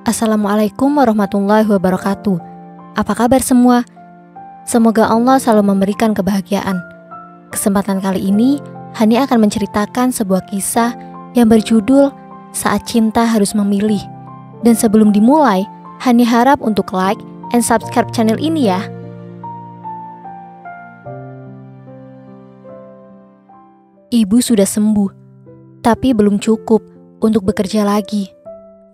Assalamualaikum warahmatullahi wabarakatuh. Apa kabar semua? Semoga Allah selalu memberikan kebahagiaan. Kesempatan kali ini, Hani akan menceritakan sebuah kisah yang berjudul Saat Cinta Harus Memilih. Dan sebelum dimulai, Hani harap untuk like and subscribe channel ini ya. Ibu sudah sembuh, tapi belum cukup untuk bekerja lagi.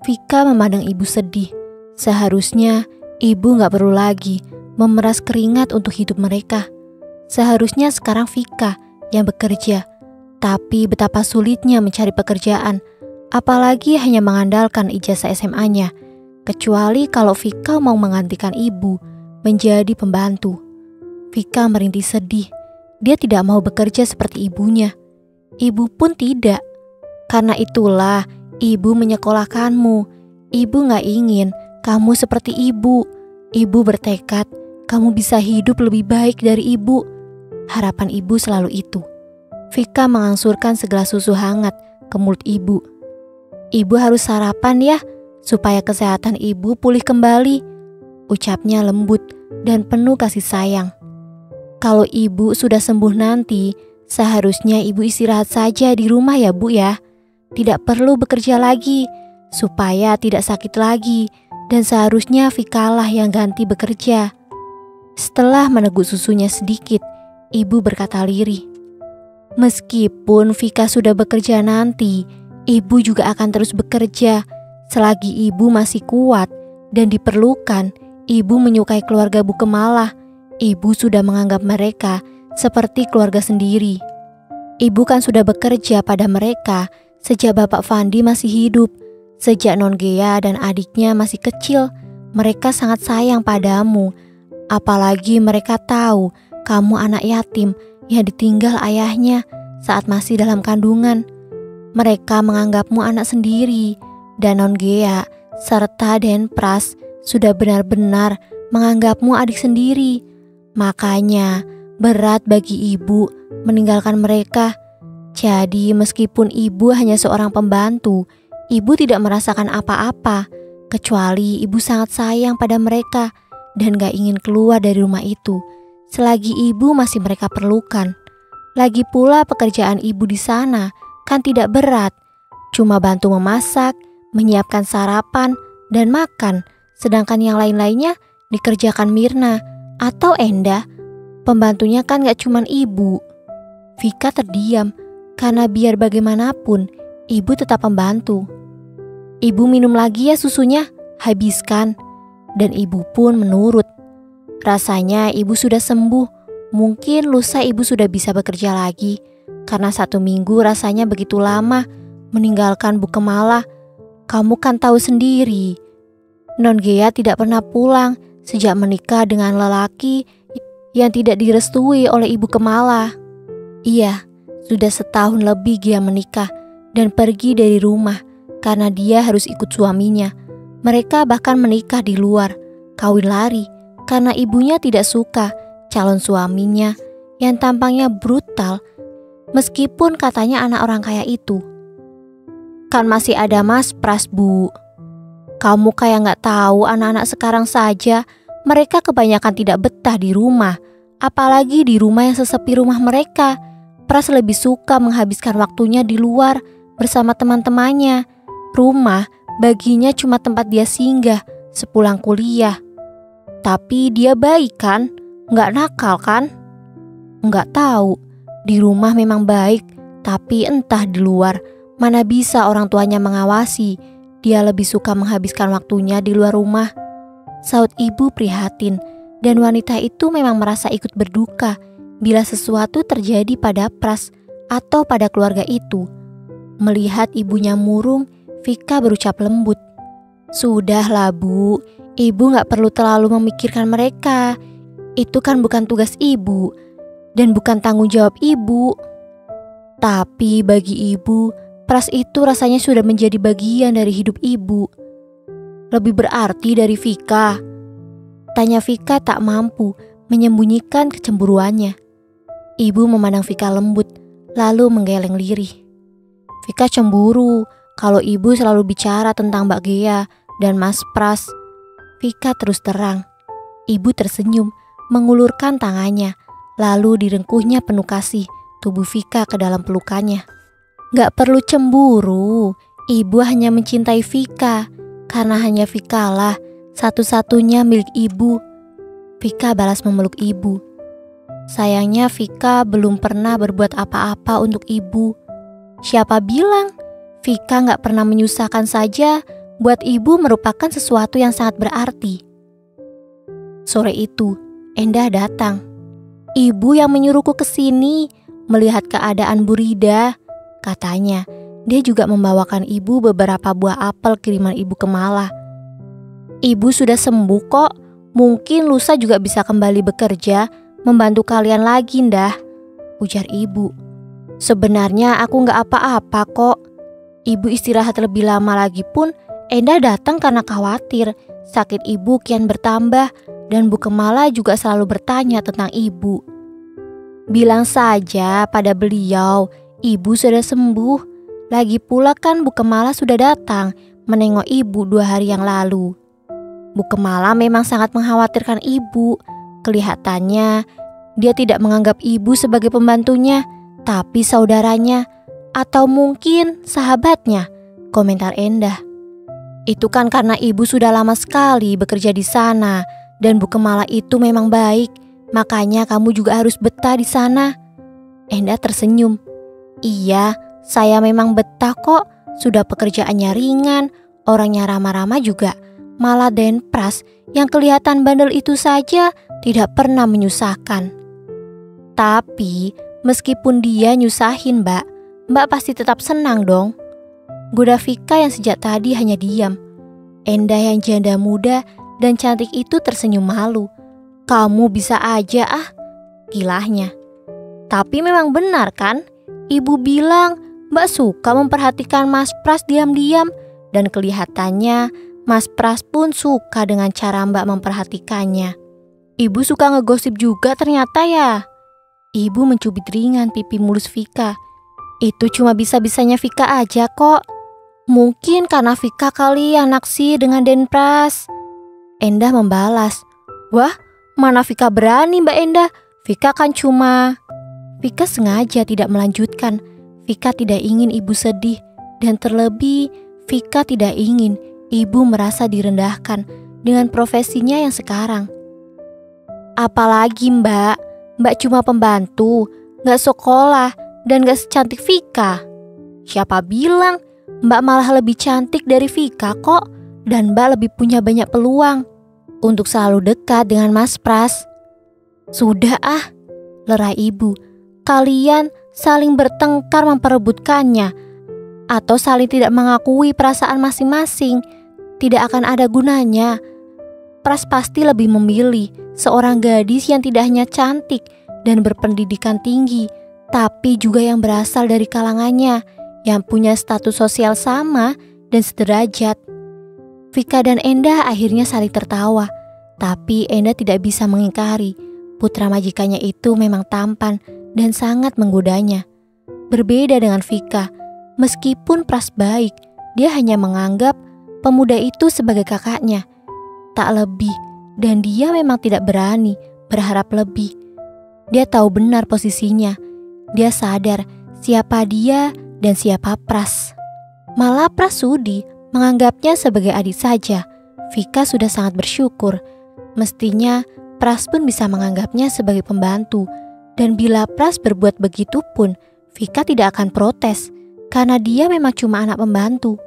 Vika memandang ibu sedih. Seharusnya ibu gak perlu lagi memeras keringat untuk hidup mereka. Seharusnya sekarang Vika yang bekerja. Tapi betapa sulitnya mencari pekerjaan, apalagi hanya mengandalkan ijazah SMA-nya. Kecuali kalau Vika mau menggantikan ibu menjadi pembantu. Vika merintih sedih. Dia tidak mau bekerja seperti ibunya. Ibu pun tidak. Karena itulah ibu menyekolahkanmu. Ibu gak ingin kamu seperti ibu. Ibu bertekad kamu bisa hidup lebih baik dari ibu. Harapan ibu selalu itu. Vika mengangsurkan segelas susu hangat ke mulut ibu. Ibu harus sarapan ya, supaya kesehatan ibu pulih kembali. Ucapnya lembut dan penuh kasih sayang. Kalau ibu sudah sembuh nanti, seharusnya ibu istirahat saja di rumah ya bu ya. Tidak perlu bekerja lagi, supaya tidak sakit lagi, dan seharusnya Vikalah yang ganti bekerja. Setelah meneguk susunya sedikit, ibu berkata lirih. Meskipun Vika sudah bekerja nanti, ibu juga akan terus bekerja. Selagi ibu masih kuat dan diperlukan, ibu menyukai keluarga Bu Kemalah. Ibu sudah menganggap mereka seperti keluarga sendiri. Ibu kan sudah bekerja pada mereka sejak Bapak Fandi masih hidup, sejak Non Gea dan adiknya masih kecil. Mereka sangat sayang padamu. Apalagi mereka tahu kamu anak yatim yang ditinggal ayahnya saat masih dalam kandungan. Mereka menganggapmu anak sendiri. Dan Non Gea serta Den Pras sudah benar-benar menganggapmu adik sendiri. Makanya berat bagi ibu meninggalkan mereka. Jadi meskipun ibu hanya seorang pembantu, ibu tidak merasakan apa-apa, kecuali ibu sangat sayang pada mereka dan gak ingin keluar dari rumah itu selagi ibu masih mereka perlukan. Lagi pula pekerjaan ibu di sana kan tidak berat, cuma bantu memasak, menyiapkan sarapan, dan makan. Sedangkan yang lain-lainnya dikerjakan Mirna atau Enda. Pembantunya kan gak cuman ibu. Vika terdiam. Karena biar bagaimanapun, ibu tetap pembantu. Ibu minum lagi ya susunya, habiskan. Dan ibu pun menurut. Rasanya ibu sudah sembuh. Mungkin lusa ibu sudah bisa bekerja lagi. Karena 1 minggu rasanya begitu lama meninggalkan Bu Kemalah. Kamu kan tahu sendiri, Non Gea tidak pernah pulang sejak menikah dengan lelaki yang tidak direstui oleh Ibu Kemalah. Iya, sudah setahun lebih Gea menikah dan pergi dari rumah karena dia harus ikut suaminya. Mereka bahkan menikah di luar, kawin lari karena ibunya tidak suka calon suaminya yang tampangnya brutal meskipun katanya anak orang kaya itu. Kan masih ada Mas Pras bu. Kamu kayak gak tahu anak-anak sekarang saja, mereka kebanyakan tidak betah di rumah, apalagi di rumah yang sesepi rumah mereka. Pras lebih suka menghabiskan waktunya di luar bersama teman-temannya. Rumah baginya cuma tempat dia singgah sepulang kuliah. Tapi dia baik kan? Nggak nakal kan? Nggak tahu. Di rumah memang baik, tapi entah di luar mana bisa orang tuanya mengawasi. Dia lebih suka menghabiskan waktunya di luar rumah. Saut ibu prihatin, dan wanita itu memang merasa ikut berduka bila sesuatu terjadi pada Pras atau pada keluarga itu. Melihat ibunya murung, Vika berucap lembut. Sudahlah bu, ibu gak perlu terlalu memikirkan mereka. Itu kan bukan tugas ibu dan bukan tanggung jawab ibu. Tapi bagi ibu, Pras itu rasanya sudah menjadi bagian dari hidup ibu. Lebih berarti dari Vika? Tanya Vika tak mampu menyembunyikan kecemburuannya. Ibu memandang Vika lembut, lalu menggeleng lirih. Vika cemburu kalau ibu selalu bicara tentang Mbak Gea dan Mas Pras. Vika terus terang. Ibu tersenyum, mengulurkan tangannya, lalu direngkuhnya penuh kasih tubuh Vika ke dalam pelukannya. Gak perlu cemburu, ibu hanya mencintai Vika, karena hanya Vikalah satu-satunya milik ibu. Vika balas memeluk ibu. Sayangnya Vika belum pernah berbuat apa-apa untuk ibu. Siapa bilang? Vika gak pernah menyusahkan saja. Buat ibu merupakan sesuatu yang sangat berarti. Sore itu, Endah datang. Ibu yang menyuruhku ke sini melihat keadaan Bu Rida. Katanya, dia juga membawakan ibu beberapa buah apel kiriman ibu ke Malah. Ibu sudah sembuh kok. Mungkin lusa juga bisa kembali bekerja, membantu kalian lagi, Ndah, ujar ibu. Sebenarnya aku gak apa-apa kok. Ibu istirahat lebih lama lagi pun Endah datang karena khawatir sakit ibu kian bertambah dan Bu Kemala juga selalu bertanya tentang ibu. Bilang saja pada beliau, ibu sudah sembuh. Lagi pula kan Bu Kemala sudah datang menengok ibu 2 hari yang lalu. Bu Kemala memang sangat mengkhawatirkan ibu. Kelihatannya dia tidak menganggap ibu sebagai pembantunya, tapi saudaranya atau mungkin sahabatnya, komentar Endah. Itu kan karena ibu sudah lama sekali bekerja di sana dan Bu Kemala itu memang baik, makanya kamu juga harus betah di sana. Endah tersenyum. Iya, saya memang betah kok. Sudah pekerjaannya ringan, orangnya ramah-ramah juga. Malah Denpras yang kelihatan bandel itu saja tidak pernah menyusahkan. Tapi meskipun dia nyusahin, Mbak pasti tetap senang dong. Goda Vika yang sejak tadi hanya diam. Endah yang janda muda dan cantik itu tersenyum malu. Kamu bisa aja gilahnya. Tapi memang benar kan? Ibu bilang Mbak suka memperhatikan Mas Pras diam-diam. Dan kelihatannya Mas Pras pun suka dengan cara Mbak memperhatikannya. Ibu suka ngegosip juga ternyata ya. Ibu mencubit ringan pipi mulus Vika. Itu cuma bisa-bisanya Vika aja kok. Mungkin karena Vika kali yang naksir dengan Denpras. Endah membalas. Wah, mana Vika berani Mbak Endah. Vika kan cuma... Vika sengaja tidak melanjutkan. Vika tidak ingin ibu sedih. Dan terlebih, Vika tidak ingin ibu merasa direndahkan dengan profesinya yang sekarang. Apalagi Mbak cuma pembantu, gak sekolah, dan gak secantik Vika. Siapa bilang? Mbak malah lebih cantik dari Vika kok. Dan Mbak lebih punya banyak peluang untuk selalu dekat dengan Mas Pras. Sudah lerai ibu. Kalian saling bertengkar memperebutkannya atau saling tidak mengakui perasaan masing-masing. Tidak akan ada gunanya. Pras pasti lebih memilih seorang gadis yang tidak hanya cantik dan berpendidikan tinggi, tapi juga yang berasal dari kalangannya, yang punya status sosial sama dan sederajat. Vika dan Endah akhirnya saling tertawa, tapi Endah tidak bisa mengingkari putra majikannya itu memang tampan dan sangat menggodanya. Berbeda dengan Vika, meskipun Pras baik, dia hanya menganggap pemuda itu sebagai kakaknya, tak lebih, dan dia memang tidak berani berharap lebih. Dia tahu benar posisinya, dia sadar siapa dia dan siapa Pras. Malah Pras sudi menganggapnya sebagai adik saja. Vika sudah sangat bersyukur. Mestinya Pras pun bisa menganggapnya sebagai pembantu. Dan bila Pras berbuat begitu pun, Vika tidak akan protes, karena dia memang cuma anak pembantu.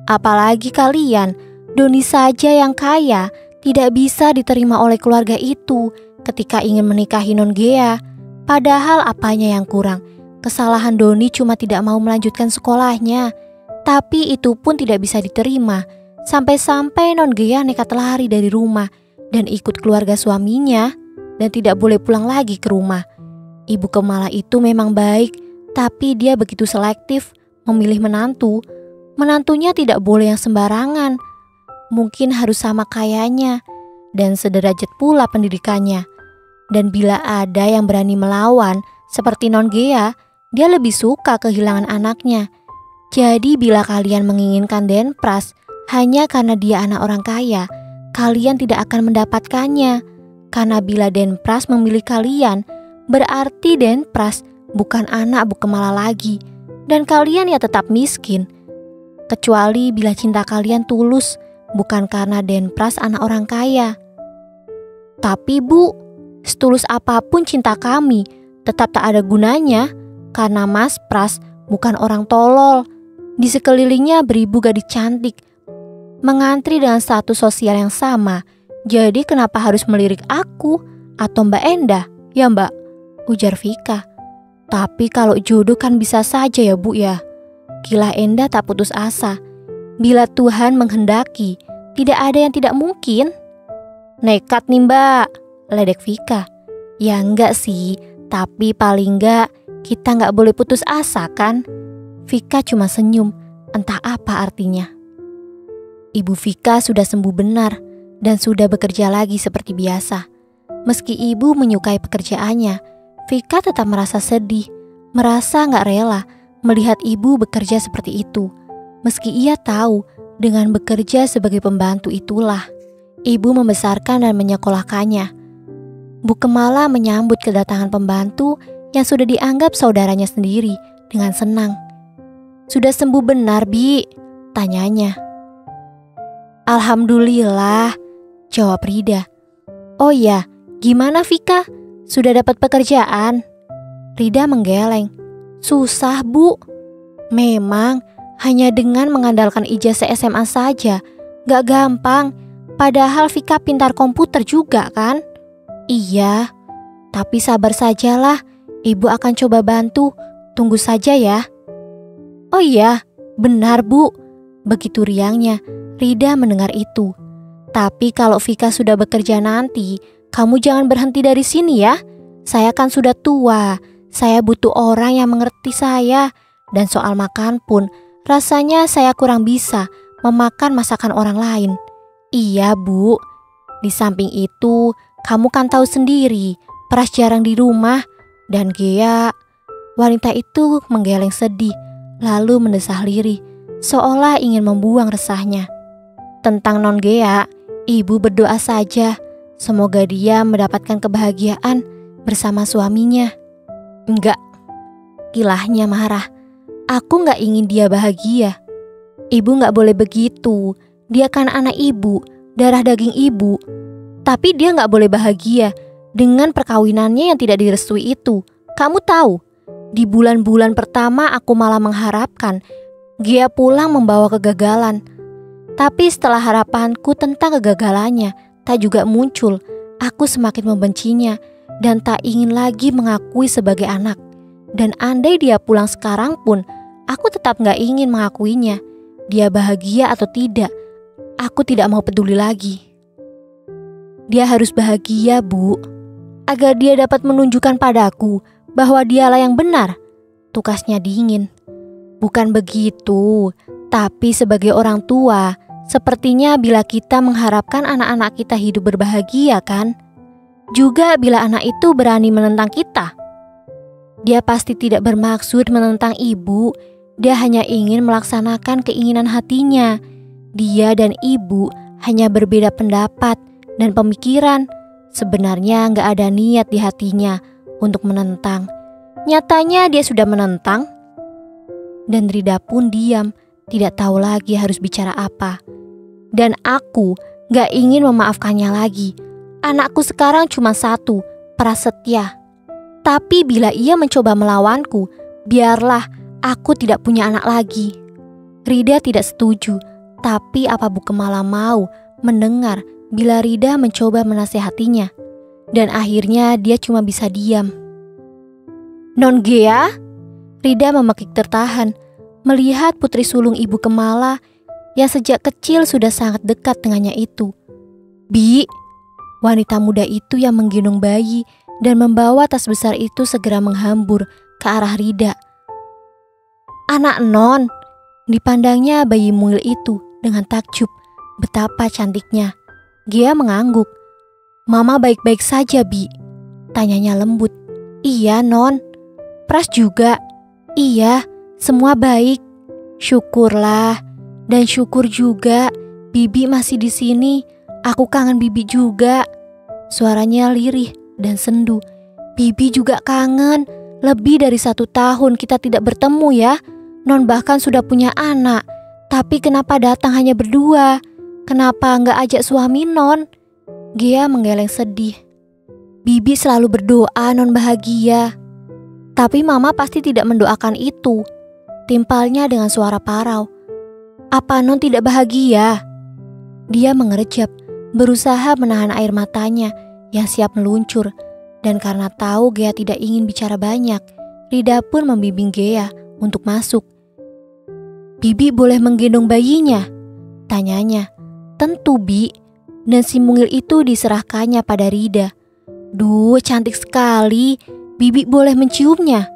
Apalagi kalian, Doni saja yang kaya tidak bisa diterima oleh keluarga itu ketika ingin menikahi Non Gea. Padahal apanya yang kurang? Kesalahan Doni cuma tidak mau melanjutkan sekolahnya. Tapi itu pun tidak bisa diterima. Sampai-sampai Non Gea nekat lari dari rumah dan ikut keluarga suaminya dan tidak boleh pulang lagi ke rumah. Ibu Kemala itu memang baik, tapi dia begitu selektif memilih menantu. Menantunya tidak boleh yang sembarangan. Mungkin harus sama kayanya dan sederajat pula pendidikannya. Dan bila ada yang berani melawan seperti Non Gea, dia lebih suka kehilangan anaknya. Jadi bila kalian menginginkan Denpras, Hanya karena dia anak orang kaya, kalian tidak akan mendapatkannya. Karena bila Denpras memilih kalian, berarti Denpras bukan anak Bu Kemala lagi. Dan kalian ya tetap miskin. Kecuali bila cinta kalian tulus, bukan karena Denpras anak orang kaya. Tapi Bu, setulus apapun cinta kami, tetap tak ada gunanya. Karena Mas Pras bukan orang tolol. Di sekelilingnya beribu gadis cantik, mengantri dengan status sosial yang sama. Jadi kenapa harus melirik aku atau Mbak Endah? Ya Mbak, ujar Vika. Tapi kalau jodoh kan bisa saja ya Bu ya. Gila Endah tak putus asa. Bila Tuhan menghendaki, tidak ada yang tidak mungkin. Nekat nih Mbak, ledek Vika. Ya enggak sih, tapi paling enggak kita enggak boleh putus asa kan? Vika cuma senyum, entah apa artinya. Ibu Vika sudah sembuh benar dan sudah bekerja lagi seperti biasa. Meski ibu menyukai pekerjaannya, Vika tetap merasa sedih, merasa gak rela melihat ibu bekerja seperti itu. Meski ia tahu dengan bekerja sebagai pembantu itulah ibu membesarkan dan menyekolahkannya. Bu Kemala menyambut kedatangan pembantu yang sudah dianggap saudaranya sendiri dengan senang. Sudah sembuh benar, Bi? Tanyanya. Alhamdulillah, jawab Rida. Oh ya, gimana Vika? Sudah dapat pekerjaan? Rida menggeleng. Susah Bu. Memang, hanya dengan mengandalkan ijazah SMA saja. Gak gampang, padahal Vika pintar komputer juga kan? Iya, tapi sabar sajalah. Ibu akan coba bantu, tunggu saja ya. Oh iya, benar Bu. Begitu riangnya, Rida mendengar itu. Tapi kalau Vika sudah bekerja nanti, kamu jangan berhenti dari sini ya. Saya kan sudah tua, saya butuh orang yang mengerti saya. Dan soal makan pun, rasanya saya kurang bisa memakan masakan orang lain. Iya Bu, di samping itu, kamu kan tahu sendiri, Pras jarang di rumah. Dan Gea, wanita itu menggeleng sedih, lalu mendesah lirih, seolah ingin membuang resahnya. Tentang Non Gea, ibu berdoa saja, semoga dia mendapatkan kebahagiaan bersama suaminya. Enggak, kilahnya marah. Aku gak ingin dia bahagia. Ibu gak boleh begitu, dia kan anak ibu, darah daging ibu. Tapi dia gak boleh bahagia dengan perkawinannya yang tidak direstui itu. Kamu tahu, di bulan-bulan pertama aku malah mengharapkan Gia pulang membawa kegagalan. Tapi setelah harapanku tentang kegagalannya tak juga muncul, aku semakin membencinya dan tak ingin lagi mengakui sebagai anak. Dan andai dia pulang sekarang pun, aku tetap gak ingin mengakuinya. Dia bahagia atau tidak, aku tidak mau peduli lagi. Dia harus bahagia, Bu, agar dia dapat menunjukkan padaku bahwa dialah yang benar. Tukasnya dingin. Bukan begitu, tapi sebagai orang tua, sepertinya bila kita mengharapkan anak-anak kita hidup berbahagia kan? Juga bila anak itu berani menentang kita. Dia pasti tidak bermaksud menentang ibu, dia hanya ingin melaksanakan keinginan hatinya. Dia dan ibu hanya berbeda pendapat dan pemikiran. Sebenarnya gak ada niat di hatinya untuk menentang. Nyatanya dia sudah menentang. Dan Rida pun diam, tidak tahu lagi harus bicara apa. Dan aku gak ingin memaafkannya lagi. Anakku sekarang cuma satu, Prasetya. Tapi bila ia mencoba melawanku, biarlah, aku tidak punya anak lagi. Rida tidak setuju, tapi apa Bu Kemala mau mendengar bila Rida mencoba menasehatinya. Dan akhirnya dia cuma bisa diam. Non Gea? Rida memekik tertahan, melihat putri sulung Ibu Kemala yang sejak kecil sudah sangat dekat dengannya itu. Bi, wanita muda itu yang menggendong bayi dan membawa tas besar itu segera menghambur ke arah Rida. Anak Non, dipandangnya bayi mungil itu dengan takjub, betapa cantiknya. Gea mengangguk. Mama baik-baik saja, Bi, tanyanya lembut. Iya, Non. Pras juga. Iya, semua baik. Syukurlah. Dan syukur juga Bibi masih di sini. Aku kangen Bibi juga. Suaranya lirih dan sendu. Bibi juga kangen. Lebih dari 1 tahun kita tidak bertemu ya. Non bahkan sudah punya anak. Tapi kenapa datang hanya berdua? Kenapa nggak ajak suami Non? Gea menggeleng sedih. Bibi selalu berdoa Non bahagia. Tapi Mama pasti tidak mendoakan itu. Timpalnya dengan suara parau. Apa Non tidak bahagia? Dia mengerjap, berusaha menahan air matanya yang siap meluncur. Dan karena tahu Gea tidak ingin bicara banyak, Rida pun membimbing Gea untuk masuk. Bibi boleh menggendong bayinya? Tanyanya. Tentu Bi. Dan si mungil itu diserahkannya pada Rida. Duh, cantik sekali. Bibi boleh menciumnya?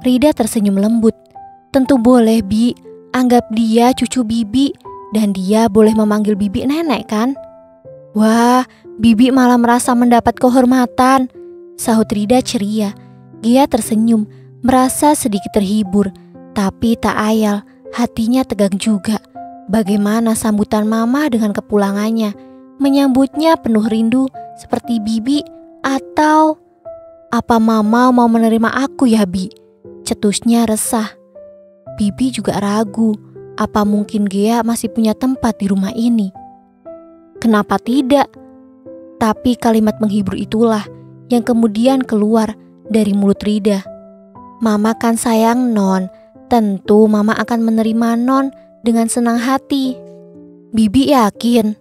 Rida tersenyum lembut. Tentu boleh Bi. Anggap dia cucu Bibi. Dan dia boleh memanggil Bibi nenek kan? Wah, Bibi malah merasa mendapat kehormatan, sahut Rida ceria. Gea tersenyum, merasa sedikit terhibur. Tapi tak ayal, hatinya tegang juga. Bagaimana sambutan Mama dengan kepulangannya? Menyambutnya penuh rindu seperti Bibi, atau apa Mama mau menerima aku ya Bi? Cetusnya resah. Bibi juga ragu. Apa mungkin Gea masih punya tempat di rumah ini? Kenapa tidak? Tapi kalimat menghibur itulah yang kemudian keluar dari mulut Rida. Mama kan sayang Non. Tentu Mama akan menerima Non dengan senang hati. Bibi yakin?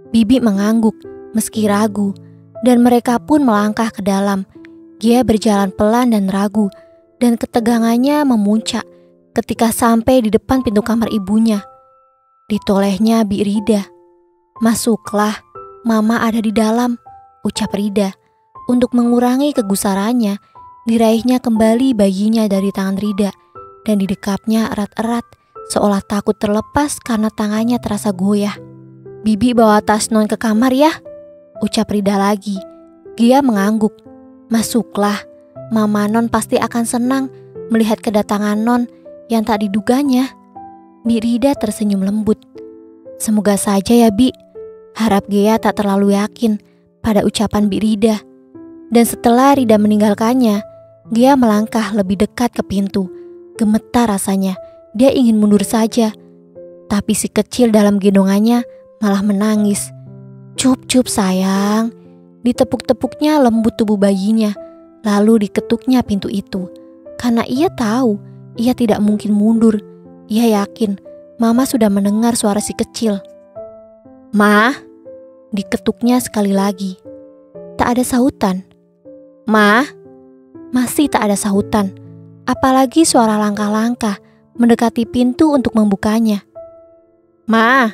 Bibi mengangguk meski ragu. Dan mereka pun melangkah ke dalam. Gea berjalan pelan dan ragu. Dan ketegangannya memuncak ketika sampai di depan pintu kamar ibunya. Ditolehnya Bi Rida. Masuklah, Mama ada di dalam, ucap Rida. Untuk mengurangi kegusarannya, diraihnya kembali bayinya dari tangan Rida dan didekapnya erat-erat seolah takut terlepas karena tangannya terasa goyah. Bibi bawa tas Non ke kamar ya, ucap Rida lagi. Gea mengangguk. Masuklah, Mama Non pasti akan senang melihat kedatangan Non yang tak diduganya. Bi Rida tersenyum lembut. Semoga saja ya Bi. Harap Gea tak terlalu yakin pada ucapan Bi Rida. Dan setelah Rida meninggalkannya, Gea melangkah lebih dekat ke pintu. Gemetar rasanya, dia ingin mundur saja. Tapi si kecil dalam gendongannya malah menangis. Cup-cup sayang. Ditepuk-tepuknya lembut tubuh bayinya. Lalu diketuknya pintu itu. Karena ia tahu ia tidak mungkin mundur. Ia yakin Mama sudah mendengar suara si kecil. Ma, diketuknya sekali lagi. Tak ada sahutan. Ma, masih tak ada sahutan. Apalagi suara langkah-langkah mendekati pintu untuk membukanya. Ma,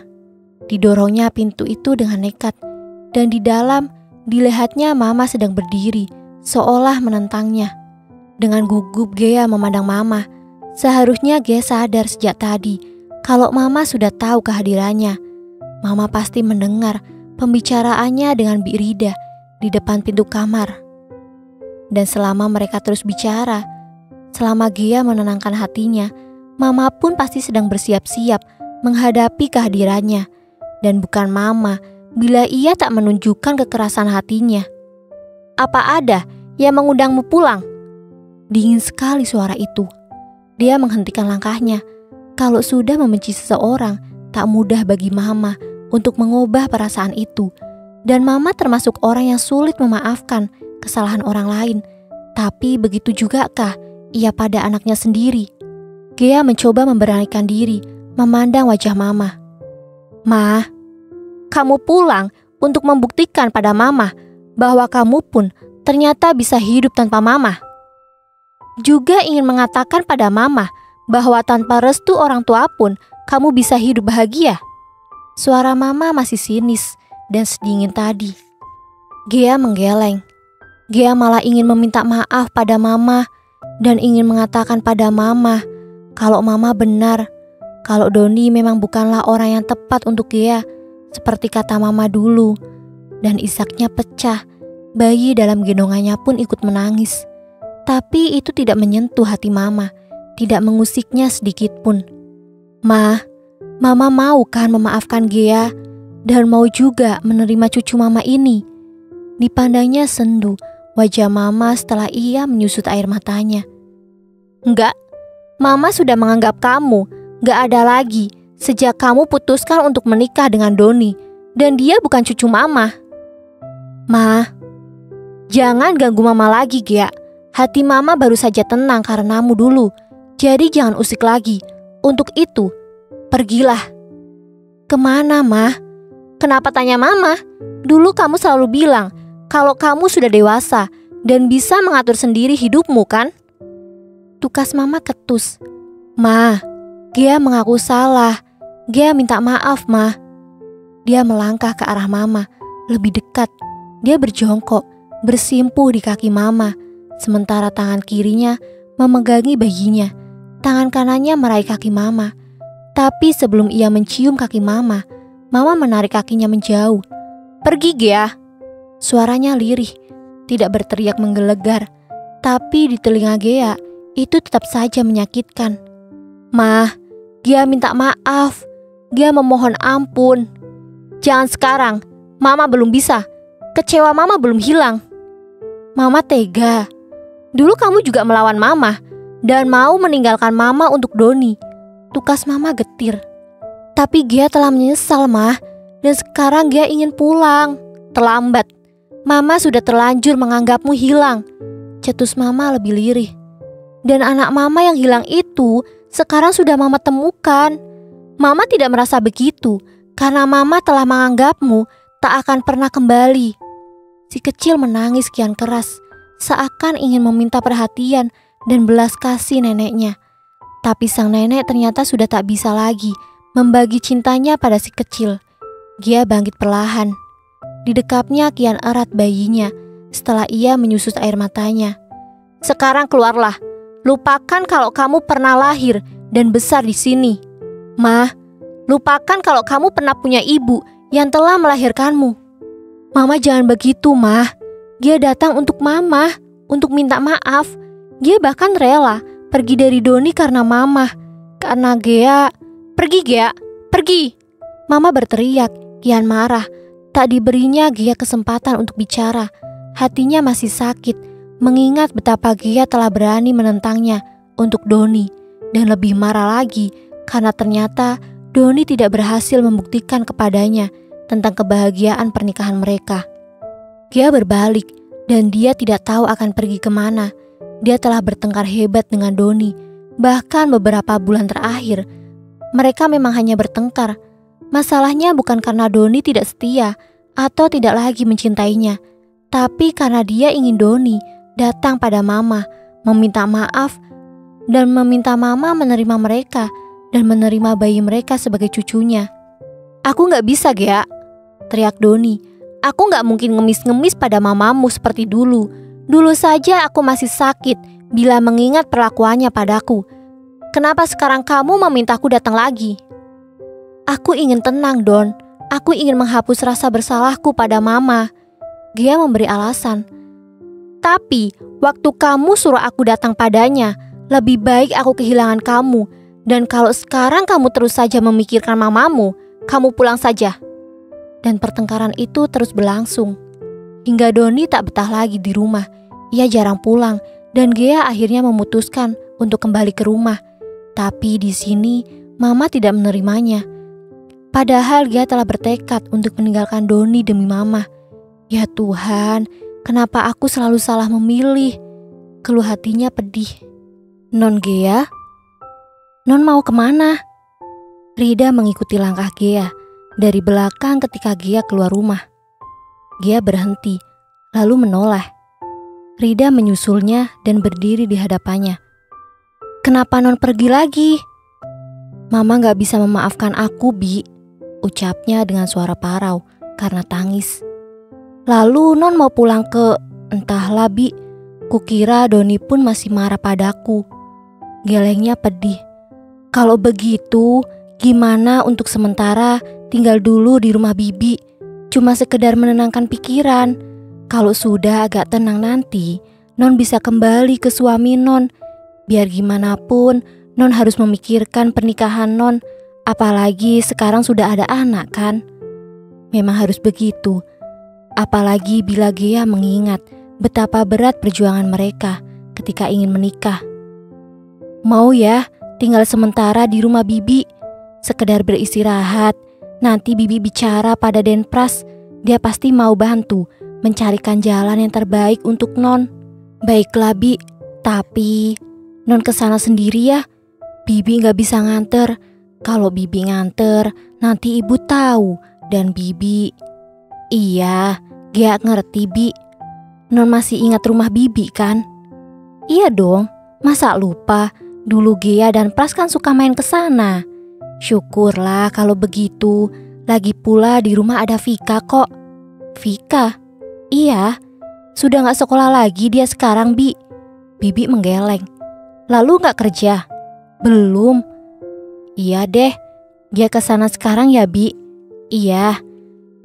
didorongnya pintu itu dengan nekat. Dan di dalam dilihatnya Mama sedang berdiri, seolah menentangnya. Dengan gugup Gea memandang Mama. Seharusnya Gea sadar sejak tadi kalau Mama sudah tahu kehadirannya. Mama pasti mendengar pembicaraannya dengan Bi Rida di depan pintu kamar. Dan selama mereka terus bicara, selama Gea menenangkan hatinya, Mama pun pasti sedang bersiap-siap menghadapi kehadirannya. Dan bukan Mama bila ia tak menunjukkan kekerasan hatinya. Apa ada yang mengundangmu pulang? Dingin sekali suara itu. Dia menghentikan langkahnya. Kalau sudah membenci seseorang, tak mudah bagi Mama untuk mengubah perasaan itu. Dan Mama termasuk orang yang sulit memaafkan kesalahan orang lain. Tapi begitu jugakah ia pada anaknya sendiri? Gea mencoba memberanikan diri, memandang wajah Mama. Ma, kamu pulang untuk membuktikan pada Mama bahwa kamu pun ternyata bisa hidup tanpa Mama. Juga ingin mengatakan pada Mama bahwa tanpa restu orang tua pun kamu bisa hidup bahagia. Suara Mama masih sinis dan sedingin tadi. Gea menggeleng. Gea malah ingin meminta maaf pada Mama dan ingin mengatakan pada Mama kalau Mama benar, kalau Doni memang bukanlah orang yang tepat untuk Gea, seperti kata Mama dulu. Dan isaknya pecah. Bayi dalam gendongannya pun ikut menangis. Tapi itu tidak menyentuh hati Mama, tidak mengusiknya sedikit pun. Ma, Mama mau kan memaafkan Gea dan mau juga menerima cucu mama ini. Dipandangnya sendu wajah mama setelah ia menyusut air matanya. Enggak, mama sudah menganggap kamu gak ada lagi sejak kamu putuskan untuk menikah dengan Doni. Dan dia bukan cucu mama. Ma, jangan ganggu mama lagi, Gea. Hati mama baru saja tenang karenamu dulu. Jadi jangan usik lagi. Untuk itu, pergilah. Kemana, Ma? Kenapa tanya mama? Dulu kamu selalu bilang kalau kamu sudah dewasa dan bisa mengatur sendiri hidupmu, kan? Tukas mama ketus. Ma, Gea mengaku salah. Gea minta maaf, Ma. Dia melangkah ke arah mama, lebih dekat. Dia berjongkok, bersimpuh di kaki mama, sementara tangan kirinya memegangi bayinya. Tangan kanannya meraih kaki mama. Tapi sebelum ia mencium kaki mama, mama menarik kakinya menjauh. Pergi, Gea. Suaranya lirih, tidak berteriak menggelegar, tapi di telinga Gea itu tetap saja menyakitkan. Ma, Gea minta maaf. Gea memohon ampun. Jangan sekarang, mama belum bisa. Kecewa mama belum hilang. Mama tega. Dulu kamu juga melawan mama dan mau meninggalkan mama untuk Doni. Tukas mama getir. Tapi Gea telah menyesal, Ma. Dan sekarang Gea ingin pulang. Terlambat. Mama sudah terlanjur menganggapmu hilang. Cetus mama lebih lirih. Dan anak mama yang hilang itu sekarang sudah mama temukan. Mama tidak merasa begitu karena mama telah menganggapmu tak akan pernah kembali. Si kecil menangis kian keras, seakan ingin meminta perhatian dan belas kasih neneknya. Tapi sang nenek ternyata sudah tak bisa lagi membagi cintanya pada si kecil. Gea bangkit perlahan. Didekapnya kian erat bayinya setelah ia menyusut air matanya. Sekarang keluarlah. Lupakan kalau kamu pernah lahir dan besar di sini. Ma, lupakan kalau kamu pernah punya ibu yang telah melahirkanmu. Mama jangan begitu, Ma. Gea datang untuk mama, untuk minta maaf. Gea bahkan rela pergi dari Doni karena mama. Karena Gea. Pergi, Gea. Pergi. Mama berteriak, kian marah. Tak diberinya Gea kesempatan untuk bicara. Hatinya masih sakit mengingat betapa Gea telah berani menentangnya untuk Doni. Dan lebih marah lagi karena ternyata Doni tidak berhasil membuktikan kepadanya tentang kebahagiaan pernikahan mereka. Gea berbalik dan dia tidak tahu akan pergi kemana. Dia telah bertengkar hebat dengan Doni. Bahkan beberapa bulan terakhir mereka memang hanya bertengkar. Masalahnya bukan karena Doni tidak setia atau tidak lagi mencintainya, tapi karena dia ingin Doni datang pada mama, meminta maaf, dan meminta mama menerima mereka dan menerima bayi mereka sebagai cucunya. Aku gak bisa, Gea, teriak Doni. Aku gak mungkin ngemis-ngemis pada mamamu seperti dulu. Dulu saja aku masih sakit bila mengingat perlakuannya padaku. Kenapa sekarang kamu memintaku datang lagi? Aku ingin tenang, Don. Aku ingin menghapus rasa bersalahku pada mama. Gea memberi alasan. Tapi waktu kamu suruh aku datang padanya, lebih baik aku kehilangan kamu. Dan kalau sekarang kamu terus saja memikirkan mamamu, kamu pulang saja. Dan pertengkaran itu terus berlangsung. Hingga Doni tak betah lagi di rumah. Ia jarang pulang dan Gea akhirnya memutuskan untuk kembali ke rumah. Tapi di sini mama tidak menerimanya. Padahal Gea telah bertekad untuk meninggalkan Doni demi mama. Ya Tuhan, kenapa aku selalu salah memilih? Keluh hatinya pedih. Non Gea? Non mau kemana? Rida mengikuti langkah Gea dari belakang ketika Gea keluar rumah. Gea berhenti, lalu menoleh. Rida menyusulnya dan berdiri di hadapannya. Kenapa Non pergi lagi? Mama gak bisa memaafkan aku, Bi, ucapnya dengan suara parau karena tangis. Lalu Non mau pulang ke... Entahlah, Bi. Kukira Doni pun masih marah padaku. Gelengnya pedih. Kalau begitu, gimana untuk sementara tinggal dulu di rumah Bibi? Cuma sekedar menenangkan pikiran. Kalau sudah agak tenang nanti, Non bisa kembali ke suami Non. Biar gimana pun, Non harus memikirkan pernikahan Non. Apalagi sekarang sudah ada anak kan? Memang harus begitu. Apalagi bila Gea mengingat betapa berat perjuangan mereka ketika ingin menikah. Mau ya tinggal sementara di rumah Bibi, sekedar beristirahat. Nanti Bibi bicara pada Denpras, dia pasti mau bantu mencarikan jalan yang terbaik untuk Non. Baiklah Bi, tapi Non kesana sendiri ya. Bibi gak bisa nganter. Kalau Bibi nganter, nanti ibu tahu. Dan Bibi... Iya, Gea ngerti Bi. Non masih ingat rumah Bibi kan? Iya dong, masa lupa? Dulu Gea dan Pras kan suka main ke sana. Syukurlah kalau begitu. Lagi pula di rumah ada Vika kok. Vika? Iya, sudah gak sekolah lagi dia sekarang Bi. Bibi menggeleng. Lalu gak kerja? Belum. Iya deh, dia kesana sekarang ya Bi. Iya.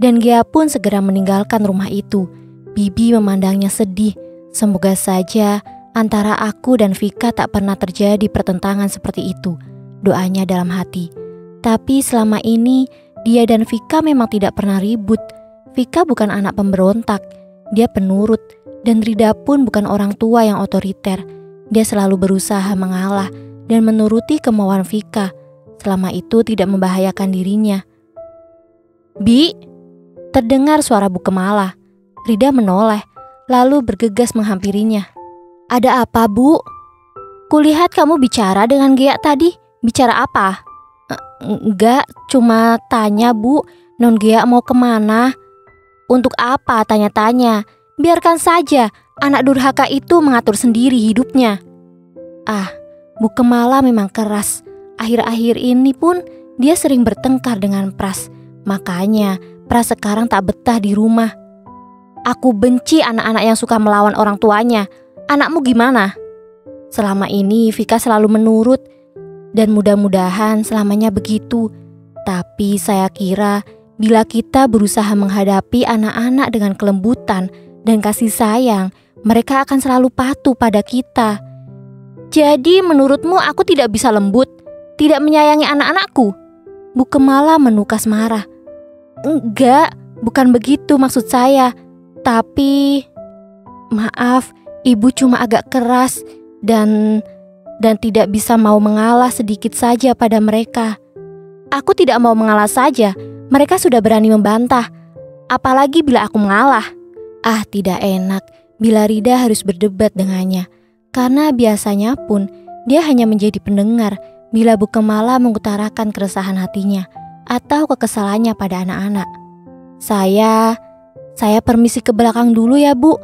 Dan Gea pun segera meninggalkan rumah itu. Bibi memandangnya sedih. Semoga saja antara aku dan Vika tak pernah terjadi pertentangan seperti itu, doanya dalam hati. Tapi selama ini dia dan Vika memang tidak pernah ribut. Vika bukan anak pemberontak, dia penurut. Dan Rida pun bukan orang tua yang otoriter. Dia selalu berusaha mengalah dan menuruti kemauan Vika. Selama itu tidak membahayakan dirinya. Bi, terdengar suara Bu Kemala. Rida menoleh, lalu bergegas menghampirinya. Ada apa Bu? Kulihat kamu bicara dengan Gea tadi. Bicara apa? Enggak, cuma tanya Bu, Non Gea mau kemana? Untuk apa tanya-tanya? Biarkan saja, anak durhaka itu mengatur sendiri hidupnya. Ah, Bu Kemala memang keras. Akhir-akhir ini pun dia sering bertengkar dengan Pras. Makanya Pras sekarang tak betah di rumah. Aku benci anak-anak yang suka melawan orang tuanya. Anakmu gimana? Selama ini Vika selalu menurut. Dan mudah-mudahan selamanya begitu. Tapi saya kira bila kita berusaha menghadapi anak-anak dengan kelembutan dan kasih sayang, mereka akan selalu patuh pada kita. Jadi menurutmu aku tidak bisa lembut? Tidak menyayangi anak-anakku? Bu Kemala menukas marah. Enggak, bukan begitu maksud saya. Tapi maaf, ibu cuma agak keras dan tidak bisa mau mengalah sedikit saja pada mereka. Aku tidak mau mengalah saja, mereka sudah berani membantah. Apalagi bila aku mengalah. Ah, tidak enak bila Rida harus berdebat dengannya. Karena biasanya pun dia hanya menjadi pendengar bila Bu Kemala mengutarakan keresahan hatinya atau kekesalannya pada anak-anak. Saya permisi ke belakang dulu ya Bu.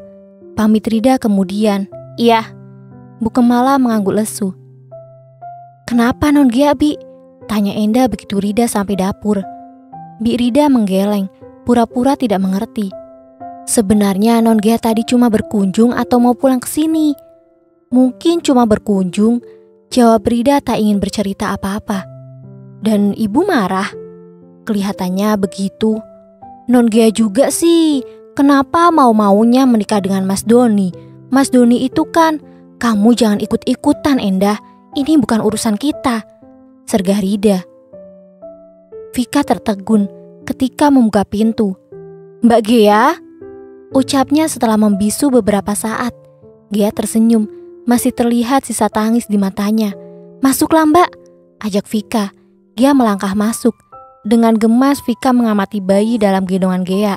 Pamit Rida kemudian. Iya. Bu Kemala mengangguk lesu. Kenapa Non Gea Bi? Tanya Enda begitu Rida sampai dapur. Bi Rida menggeleng, pura-pura tidak mengerti. Sebenarnya Non Gea tadi cuma berkunjung atau mau pulang ke sini? Mungkin cuma berkunjung, jawab Rida tak ingin bercerita apa-apa. Dan ibu marah? Kelihatannya begitu. Non Gea juga sih, kenapa mau-maunya menikah dengan Mas Doni? Mas Doni itu kan, kamu jangan ikut-ikutan Enda, ini bukan urusan kita, sergah Rida. Vika tertegun ketika membuka pintu. Mbak Gea? Ucapnya setelah membisu beberapa saat. Gea tersenyum, masih terlihat sisa tangis di matanya. Masuklah Mbak, ajak Vika. Gea melangkah masuk. Dengan gemas Vika mengamati bayi dalam gendongan Gea.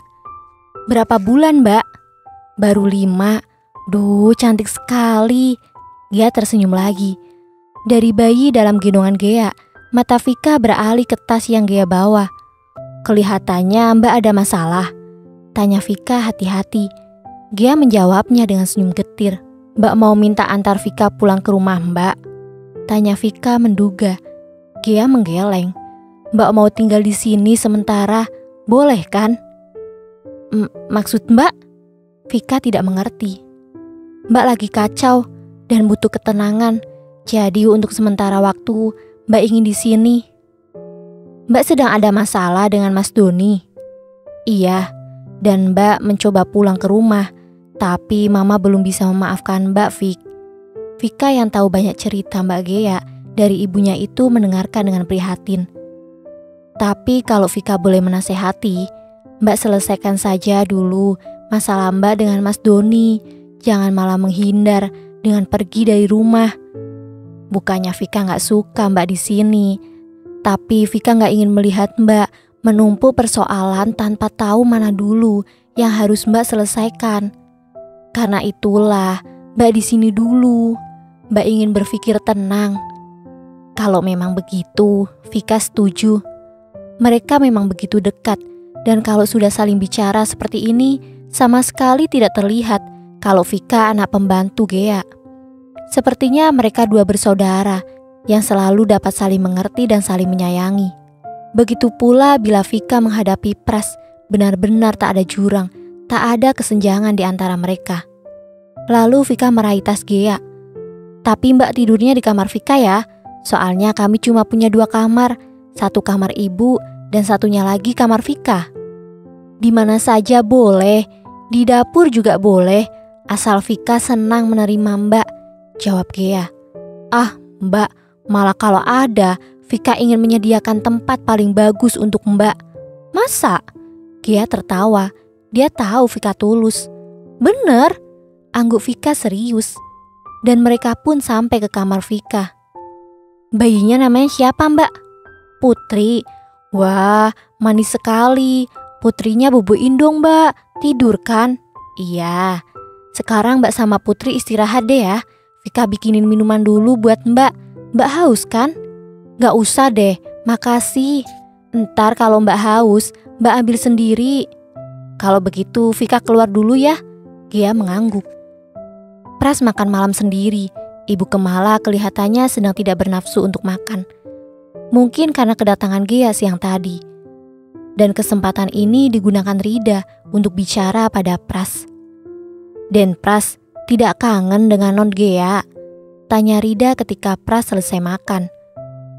Berapa bulan Mbak? Baru 5. Duh, cantik sekali. Gea tersenyum lagi. Dari bayi dalam gendongan Gea, mata Vika beralih ke tas yang Gea bawa. Kelihatannya Mbak ada masalah, tanya Vika hati-hati. Gea menjawabnya dengan senyum getir. Mbak mau minta antar Vika pulang ke rumah Mbak? Tanya Vika menduga. Gea menggeleng. Mbak mau tinggal di sini sementara, boleh kan? Maksud Mbak? Vika tidak mengerti. Mbak lagi kacau dan butuh ketenangan. Jadi untuk sementara waktu Mbak ingin di sini. Mbak sedang ada masalah dengan Mas Doni? Iya, dan Mbak mencoba pulang ke rumah. Tapi Mama belum bisa memaafkan Mbak Vik. Vika yang tahu banyak cerita Mbak Gea dari ibunya itu mendengarkan dengan prihatin. Tapi kalau Vika boleh menasehati, Mbak selesaikan saja dulu masalah Mbak dengan Mas Doni. Jangan malah menghindar dengan pergi dari rumah. Bukannya Vika gak suka Mbak di sini, tapi Vika gak ingin melihat Mbak menumpuk persoalan tanpa tahu mana dulu yang harus Mbak selesaikan. Karena itulah Mbak di sini dulu. Mbak ingin berpikir tenang. Kalau memang begitu, Vika setuju. Mereka memang begitu dekat, dan kalau sudah saling bicara seperti ini, sama sekali tidak terlihat kalau Vika anak pembantu Gea. Sepertinya mereka dua bersaudara yang selalu dapat saling mengerti dan saling menyayangi. Begitu pula bila Vika menghadapi Pras, benar-benar tak ada jurang, tak ada kesenjangan di antara mereka. Lalu Vika meraih tas Gea. Tapi Mbak tidurnya di kamar Vika ya, soalnya kami cuma punya 2 kamar, satu kamar ibu dan satunya lagi kamar Vika. Di mana saja boleh, di dapur juga boleh, asal Vika senang menerima Mbak, jawab Gea. Ah Mbak, malah kalau ada, Vika ingin menyediakan tempat paling bagus untuk Mbak. Masa? Gea tertawa, dia tahu Vika tulus. Bener, angguk Vika serius. Dan mereka pun sampai ke kamar Vika. Bayinya namanya siapa Mbak? Putri. Wah, manis sekali. Putrinya boboin dong Mbak, tidur kan? Iya. Sekarang Mbak sama Putri istirahat deh ya. Vika bikinin minuman dulu buat Mbak. Mbak haus kan? Gak usah deh, makasih. Ntar kalau Mbak haus, Mbak ambil sendiri. Kalau begitu Vika keluar dulu ya. Gea mengangguk. Pras makan malam sendiri. Ibu Kemala kelihatannya sedang tidak bernafsu untuk makan. Mungkin karena kedatangan Gea siang tadi. Dan kesempatan ini digunakan Rida untuk bicara pada Pras. Den Pras tidak kangen dengan Non Gea? Tanya Rida ketika Pras selesai makan.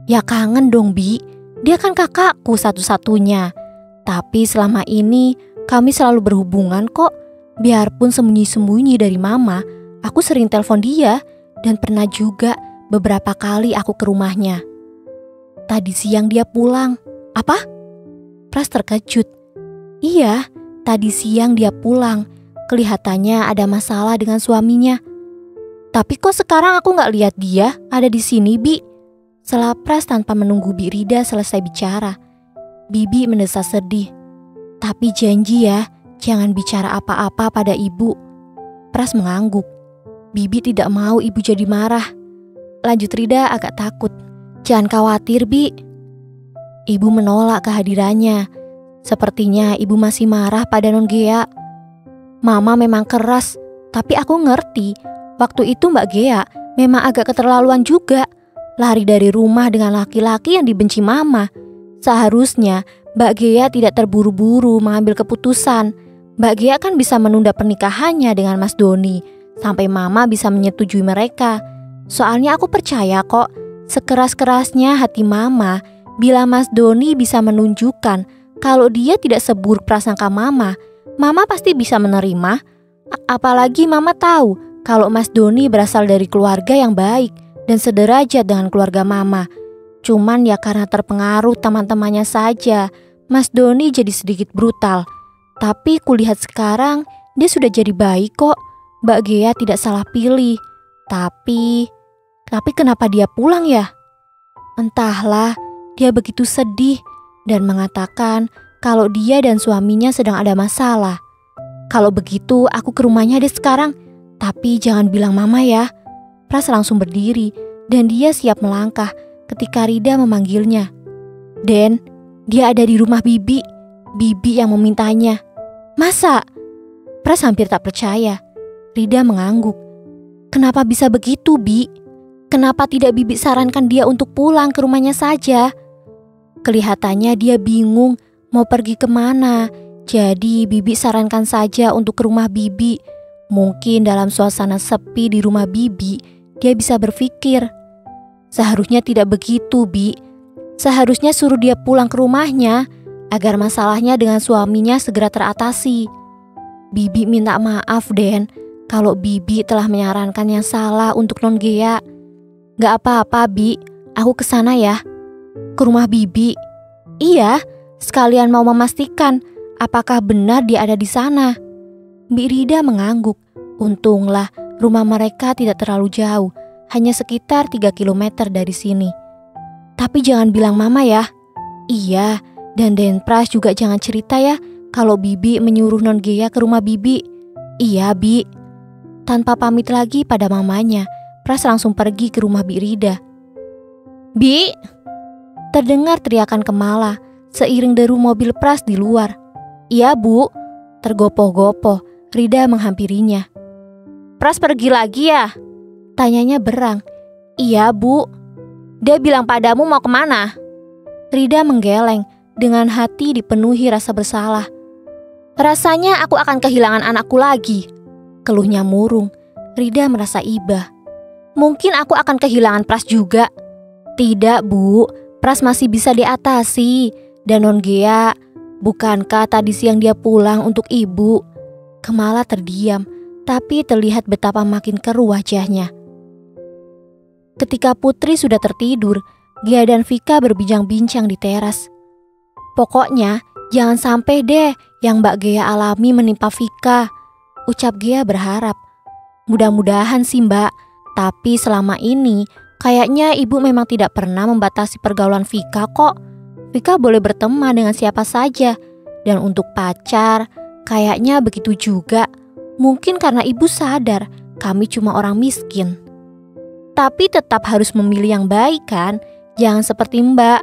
Ya kangen dong Bi, dia kan kakakku satu-satunya. Tapi selama ini kami selalu berhubungan kok. Biarpun sembunyi-sembunyi dari mama, aku sering telepon dia dan pernah juga beberapa kali aku ke rumahnya. Tadi siang dia pulang. Apa? Pras terkejut. Iya, tadi siang dia pulang. Kelihatannya ada masalah dengan suaminya. Tapi kok sekarang aku gak lihat dia ada di sini, Bi? Sela Pras tanpa menunggu Bi Rida selesai bicara. Bibi mendesah sedih. Tapi janji ya, jangan bicara apa-apa pada ibu. Pras mengangguk. Bibi tidak mau ibu jadi marah. Lanjut Rida agak takut. Jangan khawatir Bi. Ibu menolak kehadirannya. Sepertinya ibu masih marah pada Non Gea. Mama memang keras, tapi aku ngerti. Waktu itu Mbak Gea memang agak keterlaluan juga. Lari dari rumah dengan laki-laki yang dibenci mama. Seharusnya Mbak Gea tidak terburu-buru mengambil keputusan. Mbak Gea kan bisa menunda pernikahannya dengan Mas Doni sampai mama bisa menyetujui mereka. Soalnya aku percaya kok, sekeras-kerasnya hati mama, bila Mas Doni bisa menunjukkan kalau dia tidak seburuk prasangka mama, mama pasti bisa menerima. Apalagi mama tahu kalau Mas Doni berasal dari keluarga yang baik dan sederajat dengan keluarga mama. Cuman ya karena terpengaruh teman-temannya saja, Mas Doni jadi sedikit brutal. Tapi kulihat sekarang dia sudah jadi baik kok. Mbak Gea tidak salah pilih. Tapi kenapa dia pulang ya? Entahlah, dia begitu sedih dan mengatakan kalau dia dan suaminya sedang ada masalah. Kalau begitu aku ke rumahnya deh sekarang. Tapi jangan bilang mama ya. Pras langsung berdiri dan dia siap melangkah ketika Rida memanggilnya. Den, dia ada di rumah Bibi. Bibi yang memintanya. Masa? Pras hampir tak percaya. Rida mengangguk. Kenapa bisa begitu, Bi? Kenapa tidak Bibi sarankan dia untuk pulang ke rumahnya saja? Kelihatannya dia bingung mau pergi kemana. Jadi Bibi sarankan saja untuk ke rumah Bibi. Mungkin dalam suasana sepi di rumah Bibi, dia bisa berpikir. Seharusnya tidak begitu, Bi. Seharusnya suruh dia pulang ke rumahnya agar masalahnya dengan suaminya segera teratasi. Bibi minta maaf, Den, kalau Bibi telah menyarankan yang salah untuk Non Gea. Gak apa-apa, Bi. Aku kesana ya. Ke rumah Bibi. Iya, sekalian mau memastikan apakah benar dia ada di sana. Mbak Rida mengangguk. Untunglah rumah mereka tidak terlalu jauh, hanya sekitar 3 kilometer dari sini. Tapi jangan bilang mama ya. Iya, dan Den Pras juga jangan cerita ya kalau Bibi menyuruh Non Gea ke rumah Bibi. Iya, Bi. Tanpa pamit lagi pada mamanya, Pras langsung pergi ke rumah Bi Rida. Bi! Terdengar teriakan Kemala seiring deru mobil Pras di luar. Iya, Bu. Tergopoh-gopoh, Rida menghampirinya. Pras pergi lagi ya? Tanyanya berang. Iya, Bu. Dia bilang padamu mau kemana? Rida menggeleng dengan hati dipenuhi rasa bersalah. Rasanya aku akan kehilangan anakku lagi. Keluhnya murung. Rida merasa iba. Mungkin aku akan kehilangan Pras juga. Tidak, Bu. Pras masih bisa diatasi. Dan Non Gea, bukankah tadi siang dia pulang untuk ibu? Kemala terdiam, tapi terlihat betapa makin keruh wajahnya. Ketika Putri sudah tertidur, Gea dan Vika berbincang-bincang di teras. Pokoknya jangan sampai deh yang Mbak Gea alami menimpa Vika, ucap Gea berharap. Mudah-mudahan sih Mbak, tapi selama ini kayaknya ibu memang tidak pernah membatasi pergaulan Vika kok. Vika boleh berteman dengan siapa saja. Dan untuk pacar, kayaknya begitu juga. Mungkin karena ibu sadar kami cuma orang miskin. Tapi tetap harus memilih yang baik kan? Jangan seperti Mbak.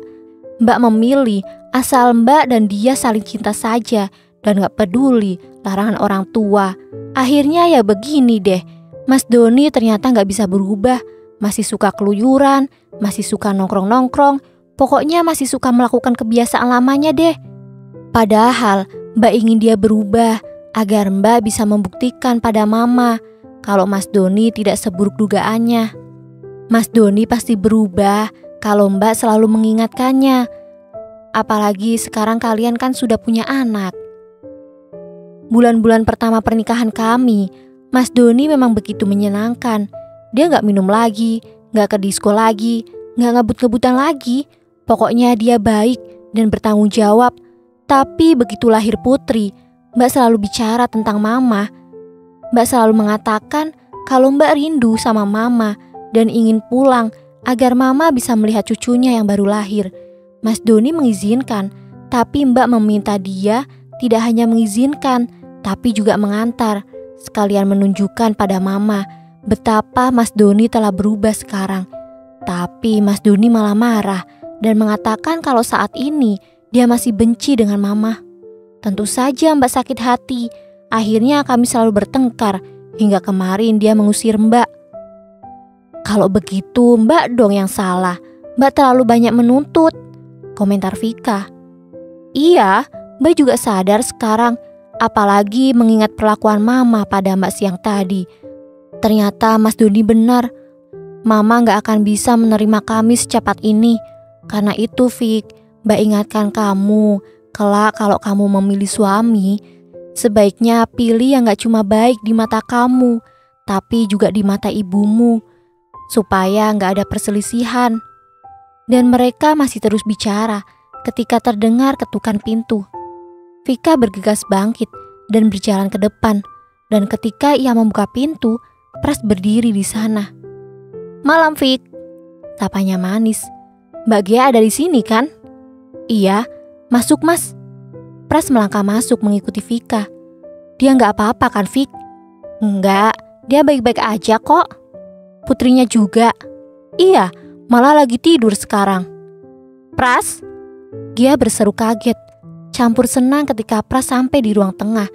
Mbak memilih asal Mbak dan dia saling cinta saja dan gak peduli larangan orang tua. Akhirnya ya begini deh. Mas Doni ternyata gak bisa berubah. Masih suka keluyuran, masih suka nongkrong-nongkrong. Pokoknya masih suka melakukan kebiasaan lamanya deh. Padahal Mbak ingin dia berubah agar Mbak bisa membuktikan pada Mama kalau Mas Doni tidak seburuk dugaannya. Mas Doni pasti berubah kalau Mbak selalu mengingatkannya. Apalagi sekarang kalian kan sudah punya anak. Bulan-bulan pertama pernikahan kami, Mas Doni memang begitu menyenangkan. Dia gak minum lagi, gak ke disko lagi, gak ngebut-ngebutan lagi. Pokoknya dia baik dan bertanggung jawab. Tapi begitu lahir Putri, Mbak selalu bicara tentang Mama. Mbak selalu mengatakan kalau Mbak rindu sama Mama dan ingin pulang agar Mama bisa melihat cucunya yang baru lahir. Mas Doni mengizinkan, tapi Mbak meminta dia tidak hanya mengizinkan, tapi juga mengantar, sekalian menunjukkan pada Mama betapa Mas Doni telah berubah sekarang. Tapi Mas Doni malah marah dan mengatakan kalau saat ini dia masih benci dengan Mama. Tentu saja Mbak sakit hati. Akhirnya kami selalu bertengkar hingga kemarin dia mengusir Mbak. Kalau begitu Mbak dong yang salah. Mbak terlalu banyak menuntut, komentar Vika. Iya, Mbak juga sadar sekarang. Apalagi mengingat perlakuan Mama pada Mbak siang tadi. Ternyata Mas Doni benar. Mama gak akan bisa menerima kami secepat ini. Karena itu Fik, Mbak ingatkan kamu, kelak kalau kamu memilih suami, sebaiknya pilih yang gak cuma baik di mata kamu, tapi juga di mata ibumu, supaya gak ada perselisihan. Dan mereka masih terus bicara ketika terdengar ketukan pintu. Vika bergegas bangkit dan berjalan ke depan, dan ketika ia membuka pintu, Pras berdiri di sana. Malam Fik, sapanya manis. Mbak Gea ada di sini kan? Iya, masuk Mas. Pras melangkah masuk mengikuti Vika. Dia nggak apa-apa kan Fik? Enggak, dia baik-baik aja kok. Putrinya juga. Iya, malah lagi tidur sekarang. Pras? Gea berseru kaget, campur senang ketika Pras sampai di ruang tengah,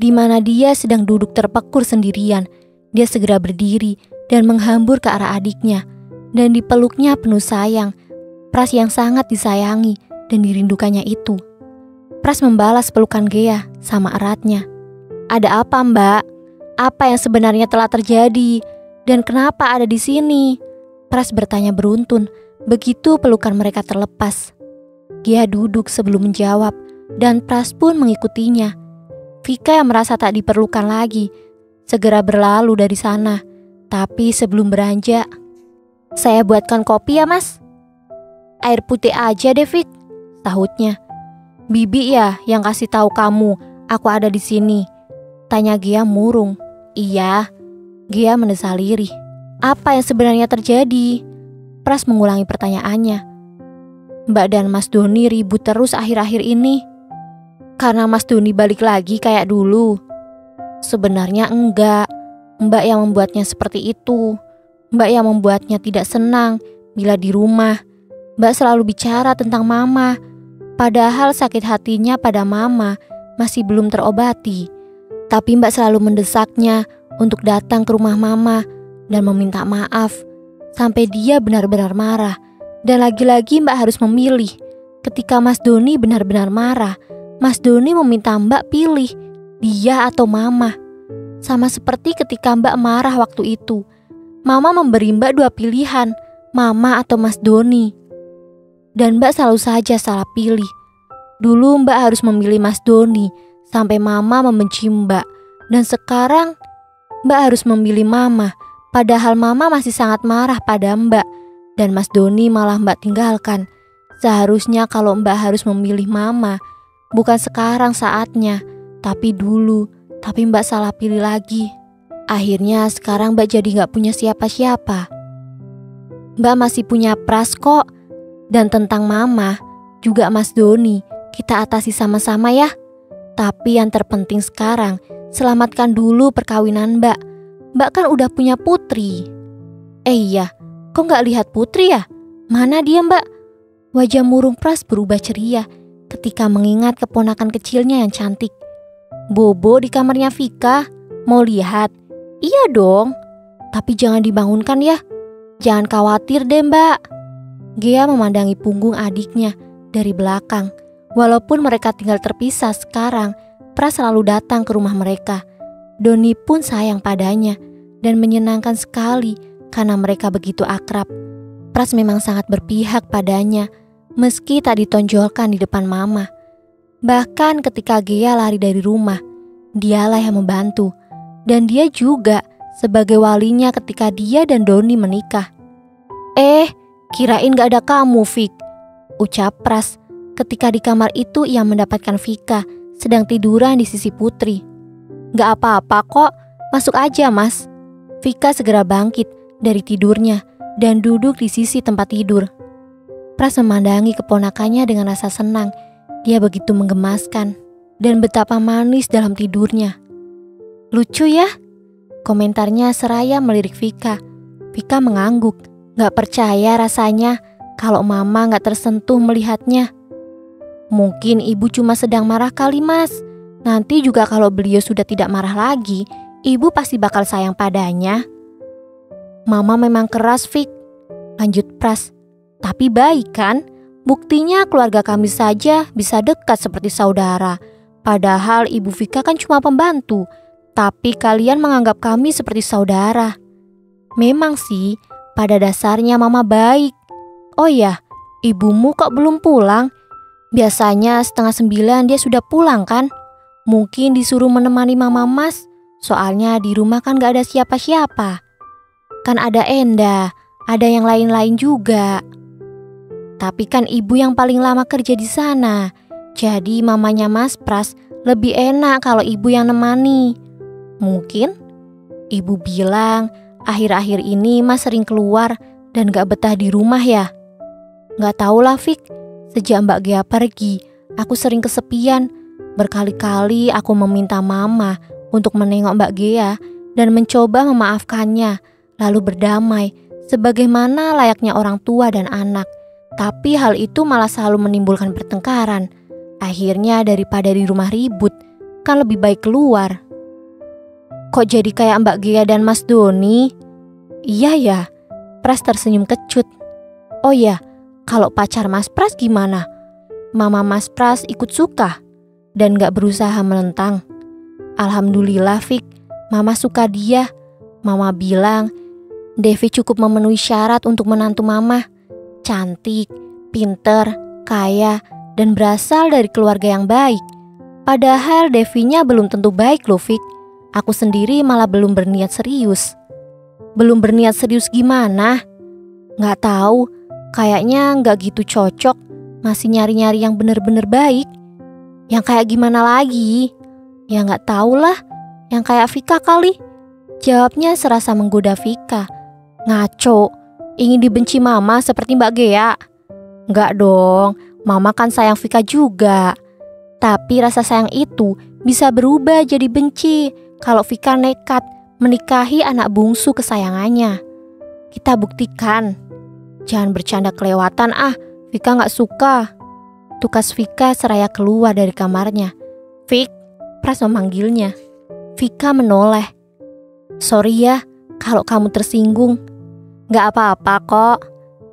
di mana dia sedang duduk terpekur sendirian. Dia segera berdiri dan menghambur ke arah adiknya, dan dipeluknya penuh sayang. Pras yang sangat disayangi dan dirindukannya itu. Pras membalas pelukan Gea sama eratnya. Ada apa Mbak? Apa yang sebenarnya telah terjadi? Dan kenapa ada di sini? Pras bertanya beruntun begitu pelukan mereka terlepas. Gea duduk sebelum menjawab dan Pras pun mengikutinya. Vika yang merasa tak diperlukan lagi segera berlalu dari sana. Tapi sebelum beranjak, saya buatkan kopi ya Mas. Air putih aja deh Fik. tahutnya. Bibi ya yang kasih tahu kamu aku ada di sini? Tanya Gia murung. Iya, Gia mendesah lirih. Apa yang sebenarnya terjadi? Pras mengulangi pertanyaannya. Mbak dan Mas Doni ribut terus akhir-akhir ini. Karena Mas Doni balik lagi kayak dulu. Sebenarnya enggak. Mbak yang membuatnya seperti itu. Mbak yang membuatnya tidak senang bila di rumah. Mbak selalu bicara tentang mama. Padahal sakit hatinya pada mama masih belum terobati. Tapi Mbak selalu mendesaknya untuk datang ke rumah mama dan meminta maaf. Sampai dia benar-benar marah. Dan lagi-lagi Mbak harus memilih. Ketika Mas Doni benar-benar marah, Mas Doni meminta Mbak pilih dia atau mama. Sama seperti ketika Mbak marah waktu itu. Mama memberi Mbak dua pilihan, mama atau Mas Doni. Dan Mbak selalu saja salah pilih. Dulu Mbak harus memilih Mas Doni sampai mama membenci Mbak. Dan sekarang Mbak harus memilih mama, padahal mama masih sangat marah pada Mbak. Dan Mas Doni malah Mbak tinggalkan. Seharusnya kalau Mbak harus memilih mama, bukan sekarang saatnya, tapi dulu. Tapi Mbak salah pilih lagi. Akhirnya sekarang Mbak jadi gak punya siapa-siapa. Mbak masih punya Pras kok. Dan tentang mama, juga Mas Doni, kita atasi sama-sama ya. Tapi yang terpenting sekarang, selamatkan dulu perkawinan Mbak. Mbak kan udah punya putri. Iya, kok gak lihat putri ya? Mana dia Mbak? Wajah murung Pras berubah ceria ketika mengingat keponakan kecilnya yang cantik. Bobo di kamarnya Vika, mau lihat? Iya dong, tapi jangan dibangunkan ya. Jangan khawatir deh Mbak. Gia memandangi punggung adiknya dari belakang. Walaupun mereka tinggal terpisah sekarang, Pras selalu datang ke rumah mereka. Doni pun sayang padanya dan menyenangkan sekali karena mereka begitu akrab. Pras memang sangat berpihak padanya, meski tak ditonjolkan di depan mama. Bahkan ketika Gia lari dari rumah, dialah yang membantu. Dan dia juga sebagai walinya ketika dia dan Doni menikah. Kirain gak ada kamu, Fik, ucap Pras ketika di kamar itu ia mendapatkan Vika sedang tiduran di sisi Putri. Gak apa-apa kok, masuk aja Mas. Vika segera bangkit dari tidurnya dan duduk di sisi tempat tidur. Pras memandangi keponakannya dengan rasa senang. Dia begitu menggemaskan dan betapa manis dalam tidurnya. Lucu ya? Komentarnya seraya melirik Vika. Vika mengangguk. Gak percaya rasanya kalau mama gak tersentuh melihatnya. Mungkin ibu cuma sedang marah kali Mas. Nanti juga kalau beliau sudah tidak marah lagi, ibu pasti bakal sayang padanya. Mama memang keras, Fik, lanjut Pras. Tapi baik kan? Buktinya keluarga kami saja bisa dekat seperti saudara. Padahal ibu Vika kan cuma pembantu. Tapi kalian menganggap kami seperti saudara. Memang sih, pada dasarnya mama baik. Oh ya, ibumu kok belum pulang? Biasanya 8:30 dia sudah pulang kan? Mungkin disuruh menemani mama Mas. Soalnya di rumah kan gak ada siapa-siapa. Kan ada Enda, ada yang lain-lain juga. Tapi kan ibu yang paling lama kerja di sana. Jadi mamanya Mas Pras lebih enak kalau ibu yang nemani. Mungkin ibu bilang akhir-akhir ini Mas sering keluar dan gak betah di rumah ya. Gak tau lah Fik, sejak Mbak Gea pergi, aku sering kesepian. Berkali-kali aku meminta mama untuk menengok Mbak Gea dan mencoba memaafkannya, lalu berdamai, sebagaimana layaknya orang tua dan anak. Tapi hal itu malah selalu menimbulkan pertengkaran. Akhirnya daripada di rumah ribut, kan lebih baik keluar. Kok jadi kayak Mbak Gea dan Mas Doni? Iya ya, Pras tersenyum kecut. Oh ya, kalau pacar Mas Pras gimana? Mama Mas Pras ikut suka dan gak berusaha menentang. Alhamdulillah Fik, Mama suka dia. Mama bilang Devi cukup memenuhi syarat untuk menantu Mama. Cantik, pinter, kaya, dan berasal dari keluarga yang baik. Padahal Devinya belum tentu baik loh Fik. Aku sendiri malah belum berniat serius. Belum berniat serius gimana? Gak tahu, kayaknya gak gitu cocok. Masih nyari-nyari yang bener-bener baik. Yang kayak gimana lagi? Ya gak tahulah. Yang kayak Vika kali. Jawabnya serasa menggoda Vika. Ngaco. Ingin dibenci mama seperti Mbak Gea? Enggak dong. Mama kan sayang Vika juga. Tapi rasa sayang itu bisa berubah jadi benci kalau Vika nekat menikahi anak bungsu kesayangannya. Kita buktikan. Jangan bercanda kelewatan ah. Vika gak suka. Tukas Vika seraya keluar dari kamarnya. Vik, Pras memanggilnya. Vika menoleh. Sorry ya kalau kamu tersinggung. Gak apa-apa kok.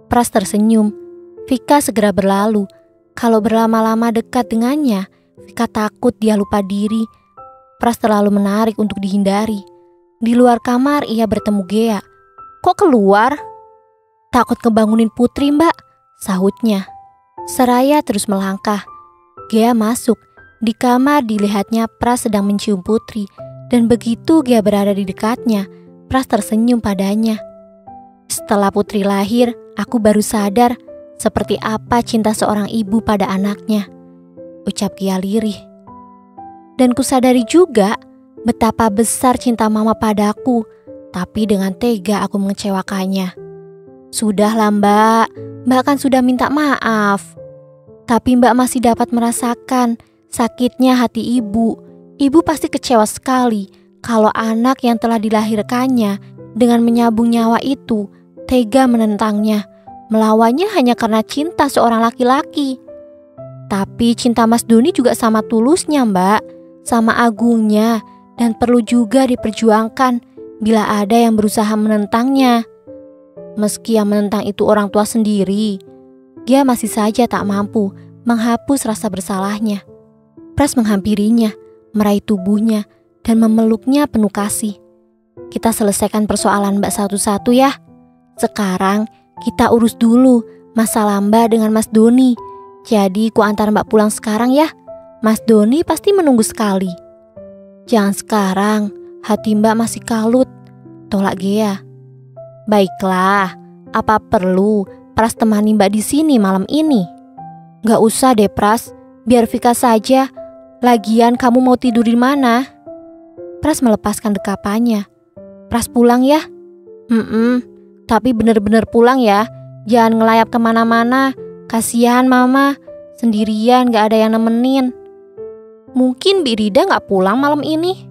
Pras tersenyum. Vika segera berlalu. Kalau berlama-lama dekat dengannya, Vika takut dia lupa diri. Pras terlalu menarik untuk dihindari. Di luar kamar ia bertemu Gea. Kok keluar? Takut kebangunin Putri mbak, sahutnya. Seraya terus melangkah. Gea masuk. Di kamar dilihatnya Pras sedang mencium Putri. Dan begitu Gea berada di dekatnya, Pras tersenyum padanya. Setelah Putri lahir, aku baru sadar seperti apa cinta seorang ibu pada anaknya, ucap Gea lirih. Dan kusadari juga betapa besar cinta mama padaku, tapi dengan tega aku mengecewakannya. Sudahlah mbak, mbak kan sudah minta maaf. Tapi mbak masih dapat merasakan sakitnya hati ibu. Ibu pasti kecewa sekali kalau anak yang telah dilahirkannya dengan menyambung nyawa itu tega menentangnya, melawannya hanya karena cinta seorang laki-laki. Tapi cinta Mas Doni juga sama tulusnya mbak, sama agungnya, dan perlu juga diperjuangkan bila ada yang berusaha menentangnya. Meski yang menentang itu orang tua sendiri, dia masih saja tak mampu menghapus rasa bersalahnya. Pras menghampirinya, meraih tubuhnya, dan memeluknya penuh kasih. Kita selesaikan persoalan mbak satu-satu ya. Sekarang kita urus dulu masalah mbak dengan Mas Doni. Jadi ku antar mbak pulang sekarang ya. Mas Doni pasti menunggu sekali. Jangan sekarang, hati mbak masih kalut, tolak Gea. Baiklah, apa perlu Pras temani mbak di sini malam ini? Gak usah deh Pras, biar Vika saja. Lagian kamu mau tidur di mana? Pras melepaskan dekapannya. Pras pulang ya? Tapi bener-bener pulang ya. Jangan ngelayap kemana-mana. Kasihan mama, sendirian gak ada yang nemenin. Mungkin Bi Rida gak pulang malam ini.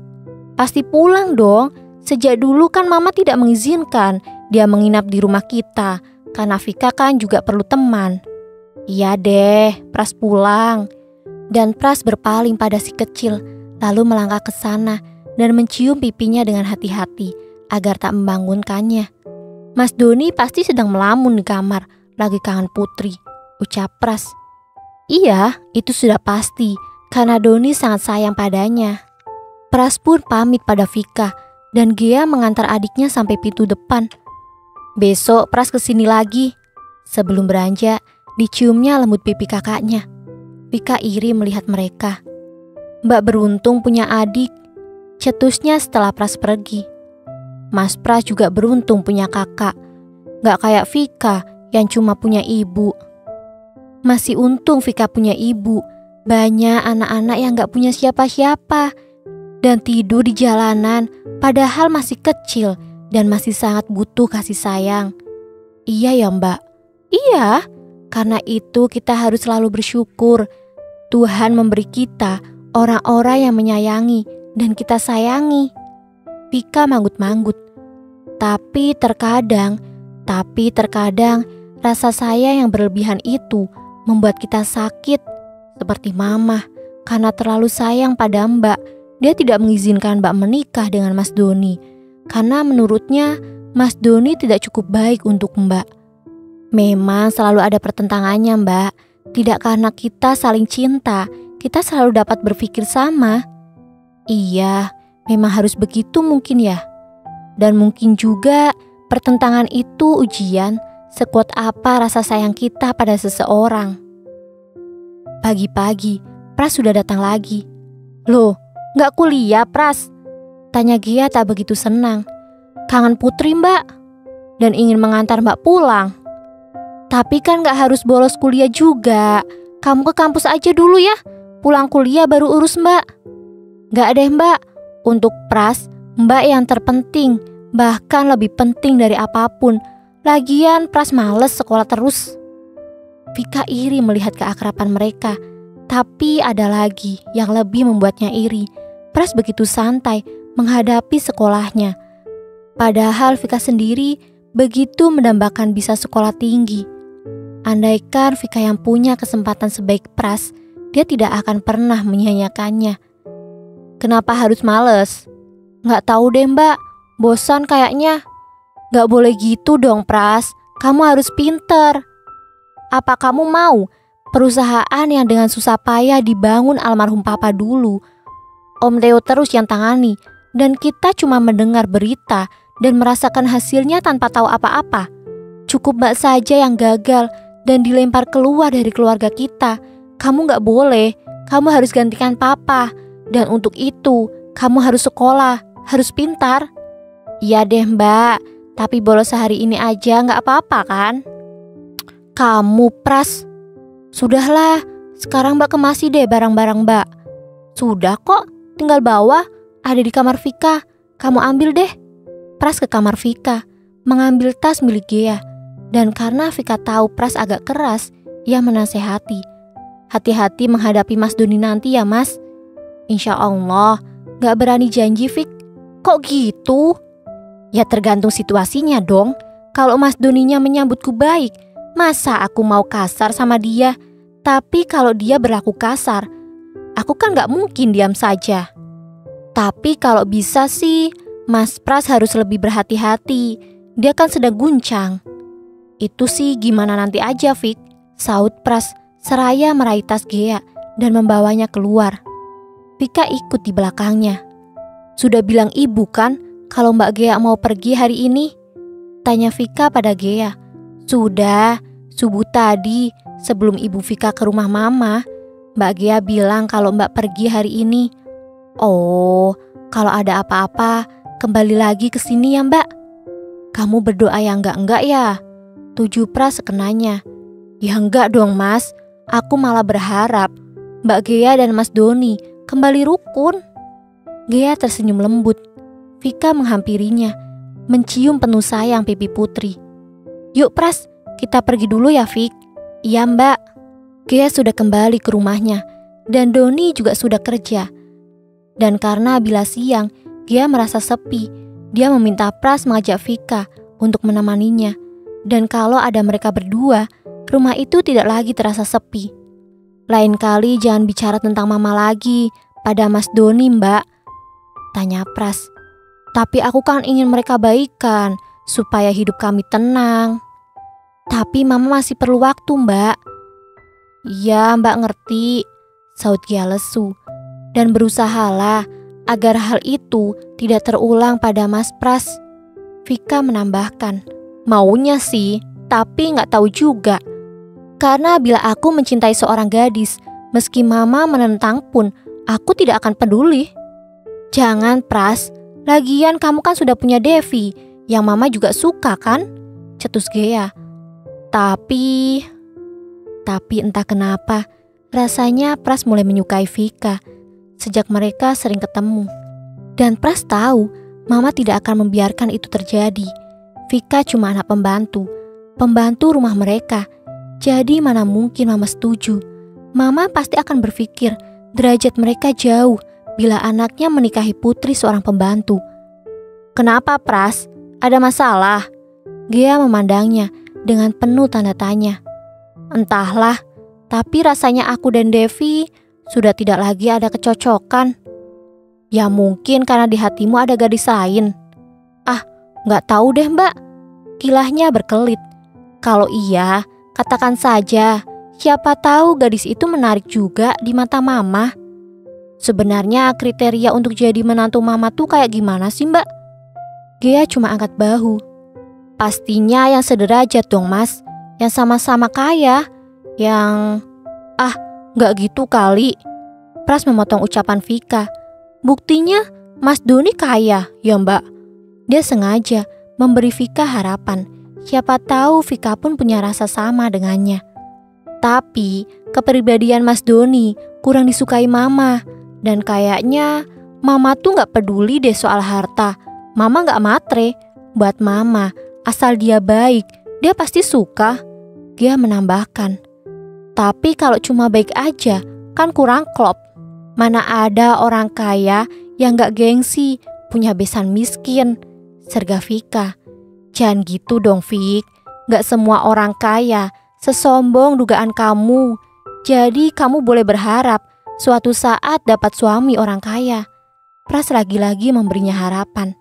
Pasti pulang dong. Sejak dulu kan mama tidak mengizinkan dia menginap di rumah kita, karena Vika kan juga perlu teman. Iya deh, Pras pulang. Dan Pras berpaling pada si kecil, lalu melangkah ke sana dan mencium pipinya dengan hati-hati agar tak membangunkannya. Mas Doni pasti sedang melamun di kamar, lagi kangen Putri, ucap Pras. Iya, itu sudah pasti, karena Doni sangat sayang padanya. Pras pun pamit pada Vika, dan Gea mengantar adiknya sampai pintu depan. Besok Pras kesini lagi. Sebelum beranjak, diciumnya lembut pipi kakaknya. Vika iri melihat mereka. Mbak beruntung punya adik, cetusnya setelah Pras pergi. Mas Pras juga beruntung punya kakak, gak kayak Vika yang cuma punya ibu. Masih untung Vika punya ibu. Banyak anak-anak yang gak punya siapa-siapa dan tidur di jalanan padahal masih kecil dan masih sangat butuh kasih sayang. Iya ya mbak? Iya, karena itu kita harus selalu bersyukur. Tuhan memberi kita orang-orang yang menyayangi dan kita sayangi. Vika manggut-manggut. Tapi terkadang rasa sayang yang berlebihan itu membuat kita sakit. Seperti mama, karena terlalu sayang pada mbak, dia tidak mengizinkan mbak menikah dengan Mas Doni. Karena menurutnya Mas Doni tidak cukup baik untuk mbak. Memang selalu ada pertentangannya mbak. Tidak karena kita saling cinta, kita selalu dapat berpikir sama. Iya, memang harus begitu mungkin ya. Dan mungkin juga pertentangan itu ujian sekuat apa rasa sayang kita pada seseorang. Pagi-pagi, Pras sudah datang lagi. Loh, gak kuliah Pras? Tanya Gea tak begitu senang. Kangen Putri mbak, dan ingin mengantar mbak pulang. Tapi kan gak harus bolos kuliah juga. Kamu ke kampus aja dulu ya. Pulang kuliah baru urus Mbak. Gak deh Mbak. Untuk Pras, Mbak yang terpenting. Bahkan lebih penting dari apapun. Lagian Pras males sekolah terus. Vika iri melihat keakraban mereka. Tapi ada lagi yang lebih membuatnya iri. Pras begitu santai menghadapi sekolahnya. Padahal Vika sendiri begitu mendambakan bisa sekolah tinggi. Andaikan Vika yang punya kesempatan sebaik Pras, dia tidak akan pernah menyia-nyiakannya. Kenapa harus males? Gak tahu deh Mbak, bosan kayaknya. Gak boleh gitu dong Pras, kamu harus pinter. Apa kamu mau perusahaan yang dengan susah payah dibangun almarhum Papa dulu, Om Theo terus yang tangani, dan kita cuma mendengar berita dan merasakan hasilnya tanpa tahu apa-apa? Cukup Mbak saja yang gagal dan dilempar keluar dari keluarga kita. Kamu gak boleh, kamu harus gantikan Papa. Dan untuk itu, kamu harus sekolah, harus pintar. Iya deh Mbak, tapi bolos sehari ini aja gak apa-apa kan? Kamu Pras. Sudahlah, sekarang Mbak kemasi deh barang-barang Mbak. Sudah kok, tinggal bawa, ada di kamar Vika. Kamu ambil deh. Pras ke kamar Vika, mengambil tas milik Gea. Dan karena Vika tahu Pras agak keras, ia menasehati. Hati-hati menghadapi Mas Doni nanti ya Mas. Insya Allah, gak berani janji Vik. Kok gitu? Ya tergantung situasinya dong. Kalau Mas Doninya menyambutku baik, masa aku mau kasar sama dia? Tapi kalau dia berlaku kasar, aku kan gak mungkin diam saja. Tapi kalau bisa sih, Mas Pras harus lebih berhati-hati. Dia kan sedang guncang. Itu sih gimana nanti aja Fik, saut Pras seraya meraih tas Gea dan membawanya keluar. Vika ikut di belakangnya. Sudah bilang ibu kan kalau Mbak Gea mau pergi hari ini? Tanya Vika pada Gea. Sudah, subuh tadi sebelum ibu Vika ke rumah mama, Mbak Gea bilang kalau Mbak pergi hari ini. Oh, kalau ada apa-apa kembali lagi ke sini ya Mbak. Kamu berdoa yang enggak ya? Tujuh Pras sekenanya. Ya enggak dong Mas, aku malah berharap Mbak Gea dan Mas Doni kembali rukun. Gea tersenyum lembut. Vika menghampirinya, mencium penuh sayang pipi putri. Yuk Pras, kita pergi dulu ya Vik. Iya Mbak. Gea sudah kembali ke rumahnya dan Doni juga sudah kerja. Dan karena bila siang, Gea merasa sepi. Dia meminta Pras mengajak Vika untuk menemaninya. Dan kalau ada mereka berdua, rumah itu tidak lagi terasa sepi. Lain kali jangan bicara tentang mama lagi pada Mas Doni Mbak, tanya Pras. Tapi aku kan ingin mereka baikan supaya hidup kami tenang. Tapi mama masih perlu waktu Mbak. Iya Mbak ngerti, saut Gea lesu. Dan berusahalah agar hal itu tidak terulang pada Mas Pras. Vika menambahkan, maunya sih, tapi gak tahu juga. Karena bila aku mencintai seorang gadis, meski mama menentang pun, aku tidak akan peduli. Jangan Pras, lagian kamu kan sudah punya Devi, yang mama juga suka kan? Cetus Gea. Tapi entah kenapa, rasanya Pras mulai menyukai Vika sejak mereka sering ketemu. Dan Pras tahu mama tidak akan membiarkan itu terjadi. Vika cuma anak pembantu rumah mereka. Jadi mana mungkin mama setuju. Mama pasti akan berpikir derajat mereka jauh bila anaknya menikahi putri seorang pembantu. Kenapa Pras? Ada masalah? Gea memandangnya dengan penuh tanda tanya. Entahlah, tapi rasanya aku dan Devi sudah tidak lagi ada kecocokan. Ya mungkin karena di hatimu ada gadis lain. Ah, gak tahu deh Mbak. Kilahnya berkelit. Kalau iya, katakan saja. Siapa tahu gadis itu menarik juga di mata mama. Sebenarnya kriteria untuk jadi menantu mama tuh kayak gimana sih Mbak? Gea cuma angkat bahu. Pastinya yang sederajat dong Mas. Yang sama-sama kaya. Yang... gak gitu kali. Pras memotong ucapan Vika. Buktinya Mas Doni kaya ya Mbak. Dia sengaja memberi Vika harapan. Siapa tahu Vika pun punya rasa sama dengannya. Tapi kepribadian Mas Doni kurang disukai Mama. Dan kayaknya Mama tuh gak peduli deh soal harta. Mama gak matre. Buat Mama, asal dia baik, dia pasti suka. Dia menambahkan. Tapi kalau cuma baik aja, kan kurang klop. Mana ada orang kaya yang gak gengsi, punya besan miskin. Serga Vika. Jangan gitu dong Fik. Gak semua orang kaya sesombong dugaan kamu. Jadi kamu boleh berharap suatu saat dapat suami orang kaya. Pras lagi-lagi memberinya harapan.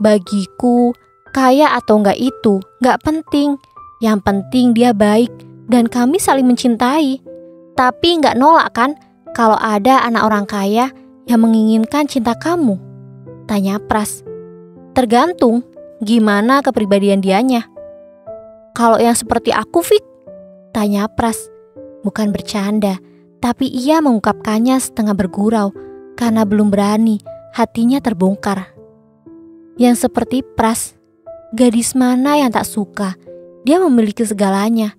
Bagiku, kaya atau enggak itu enggak penting. Yang penting dia baik dan kami saling mencintai. Tapi enggak nolak kan kalau ada anak orang kaya yang menginginkan cinta kamu? Tanya Pras. Tergantung gimana kepribadian dianya. Kalau yang seperti aku Fik? Tanya Pras. Bukan bercanda, tapi ia mengungkapkannya setengah bergurau karena belum berani, hatinya terbongkar. Yang seperti Pras, gadis mana yang tak suka? Dia memiliki segalanya.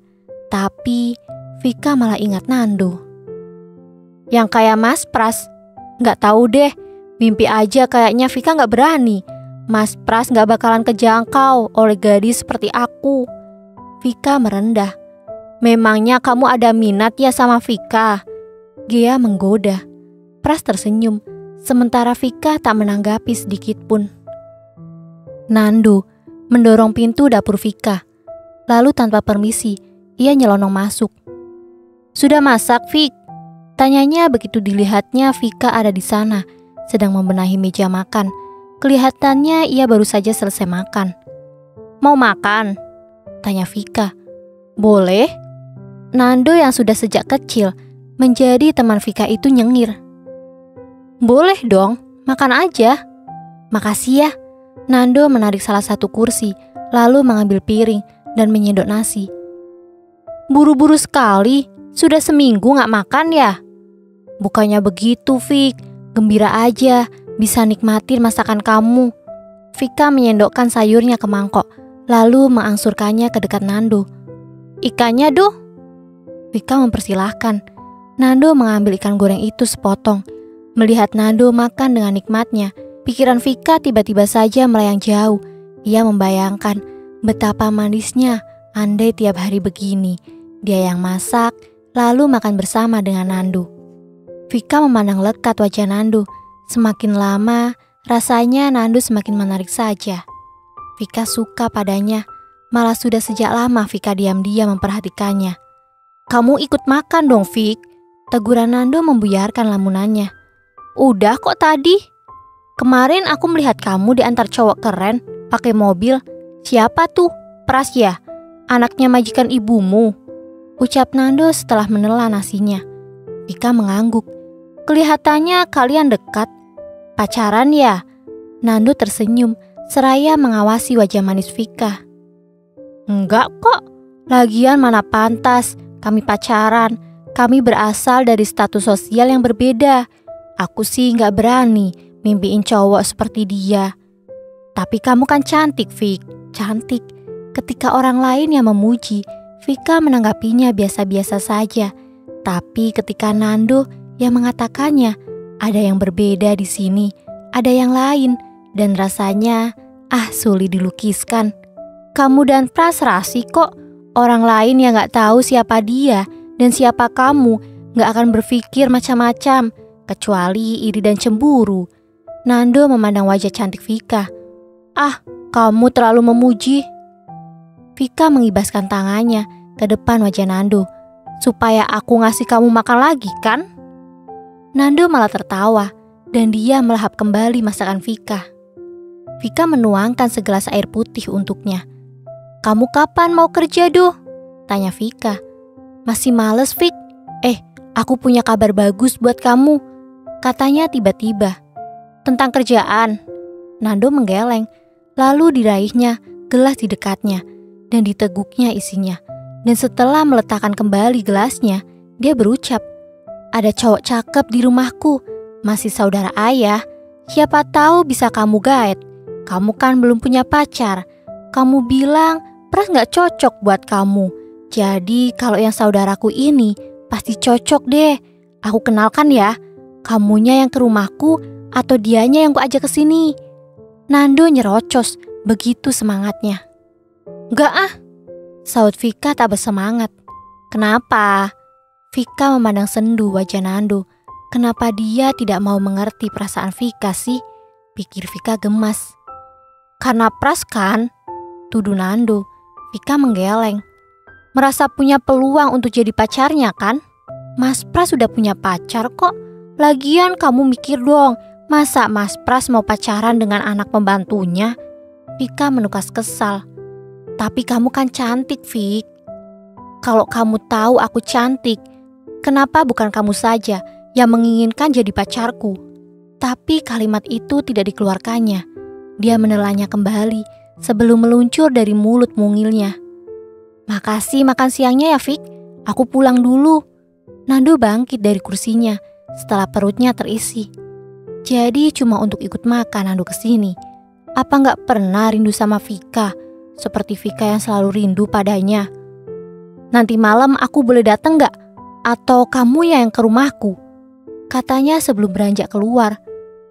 Tapi Vika malah ingat Nando. Yang kayak Mas Pras, gak tahu deh, mimpi aja kayaknya Vika gak berani. Mas Pras gak bakalan kejangkau oleh gadis seperti aku. Vika merendah. Memangnya kamu ada minat ya sama Vika? Gia menggoda. Pras tersenyum, sementara Vika tak menanggapi sedikit pun. Nando mendorong pintu dapur Vika. Lalu tanpa permisi, ia nyelonong masuk. Sudah masak, Vik? Tanyanya begitu dilihatnya Vika ada di sana, sedang membenahi meja makan. Kelihatannya ia baru saja selesai makan. Mau makan? Tanya Vika. Boleh. Nando yang sudah sejak kecil menjadi teman Vika itu nyengir. Boleh dong, makan aja. Makasih ya. Nando menarik salah satu kursi, lalu mengambil piring dan menyendok nasi. Buru-buru sekali, sudah seminggu gak makan ya? Bukannya begitu, Vik. Gembira aja, bisa nikmatin masakan kamu. Vika menyendokkan sayurnya ke mangkok, lalu mengangsurkannya ke dekat Nando. Ikannya doh? Vika mempersilahkan. Nando mengambil ikan goreng itu sepotong. Melihat Nando makan dengan nikmatnya, pikiran Vika tiba-tiba saja melayang jauh. Ia membayangkan betapa manisnya andai tiap hari begini. Dia yang masak, lalu makan bersama dengan Nando. Vika memandang lekat wajah Nando. Semakin lama, rasanya Nando semakin menarik saja. Vika suka padanya. Malah sudah sejak lama Vika diam-diam memperhatikannya. Kamu ikut makan dong, Vik. Teguran Nando membuyarkan lamunannya. Udah kok tadi. Kemarin aku melihat kamu diantar cowok keren pakai mobil. Siapa tuh? Pras ya? Anaknya majikan ibumu? Ucap Nando setelah menelan nasinya. Vika mengangguk. Kelihatannya kalian dekat. Pacaran ya? Nando tersenyum seraya mengawasi wajah manis Vika. Enggak kok. Lagian mana pantas kami pacaran. Kami berasal dari status sosial yang berbeda. Aku sih gak berani mimpiin cowok seperti dia. Tapi kamu kan cantik, Vik. Cantik. Ketika orang lain yang memuji, Vika menanggapinya biasa-biasa saja. Tapi ketika Nando yang mengatakannya, ada yang berbeda di sini, ada yang lain, dan rasanya sulit dilukiskan. Kamu dan Pras serasi kok. Orang lain yang gak tahu siapa dia dan siapa kamu gak akan berpikir macam-macam, kecuali iri dan cemburu. Nando memandang wajah cantik Vika. Kamu terlalu memuji. Vika mengibaskan tangannya ke depan wajah Nando. Supaya aku ngasih kamu makan lagi kan? Nando malah tertawa dan dia melahap kembali masakan Vika. Vika menuangkan segelas air putih untuknya. Kamu kapan mau kerja, Doh? Tanya Vika. Masih males, Vik. Aku punya kabar bagus buat kamu. Katanya tiba-tiba. Tentang kerjaan. Nando menggeleng. Lalu diraihnya gelas di dekatnya dan diteguknya isinya. Dan setelah meletakkan kembali gelasnya, dia berucap, ada cowok cakep di rumahku. Masih saudara ayah. Siapa tahu bisa kamu gaet. Kamu kan belum punya pacar. Kamu bilang Pras gak cocok buat kamu. Jadi kalau yang saudaraku ini pasti cocok deh. Aku kenalkan ya, kamunya yang ke rumahku atau dianya yang ku ajak ke sini. Nando nyerocos, begitu semangatnya. Enggak ah, saut Vika tak bersemangat. Kenapa? Vika memandang sendu wajah Nando. Kenapa dia tidak mau mengerti perasaan Vika sih? Pikir Vika gemas. Karena Pras kan? Tuduh Nando. Vika menggeleng. Merasa punya peluang untuk jadi pacarnya kan? Mas Pras sudah punya pacar kok. Lagian kamu mikir dong, masa Mas Pras mau pacaran dengan anak pembantunya? Vika menukas kesal. Tapi kamu kan cantik, Vik. Kalau kamu tahu aku cantik, kenapa bukan kamu saja yang menginginkan jadi pacarku? Tapi kalimat itu tidak dikeluarkannya. Dia menelannya kembali sebelum meluncur dari mulut mungilnya. Makasih makan siangnya ya, Vik. Aku pulang dulu. Nando bangkit dari kursinya setelah perutnya terisi. Jadi cuma untuk ikut makan Nando kesini. Apa gak pernah rindu sama Vika? Seperti Vika yang selalu rindu padanya. Nanti malam aku boleh datang gak? Atau kamu yang ke rumahku? Katanya sebelum beranjak keluar.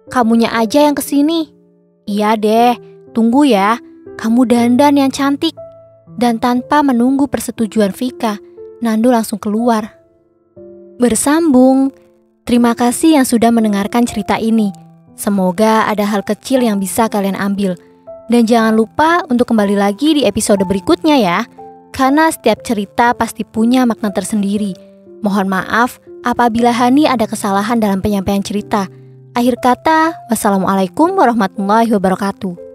Kamunya aja yang kesini. Iya deh, tunggu ya. Kamu dandan yang cantik. Dan tanpa menunggu persetujuan Vika, Nando langsung keluar. Bersambung. Terima kasih yang sudah mendengarkan cerita ini. Semoga ada hal kecil yang bisa kalian ambil. Dan jangan lupa untuk kembali lagi di episode berikutnya ya. Karena setiap cerita pasti punya makna tersendiri. Mohon maaf apabila Hani ada kesalahan dalam penyampaian cerita. Akhir kata, wassalamualaikum warahmatullahi wabarakatuh.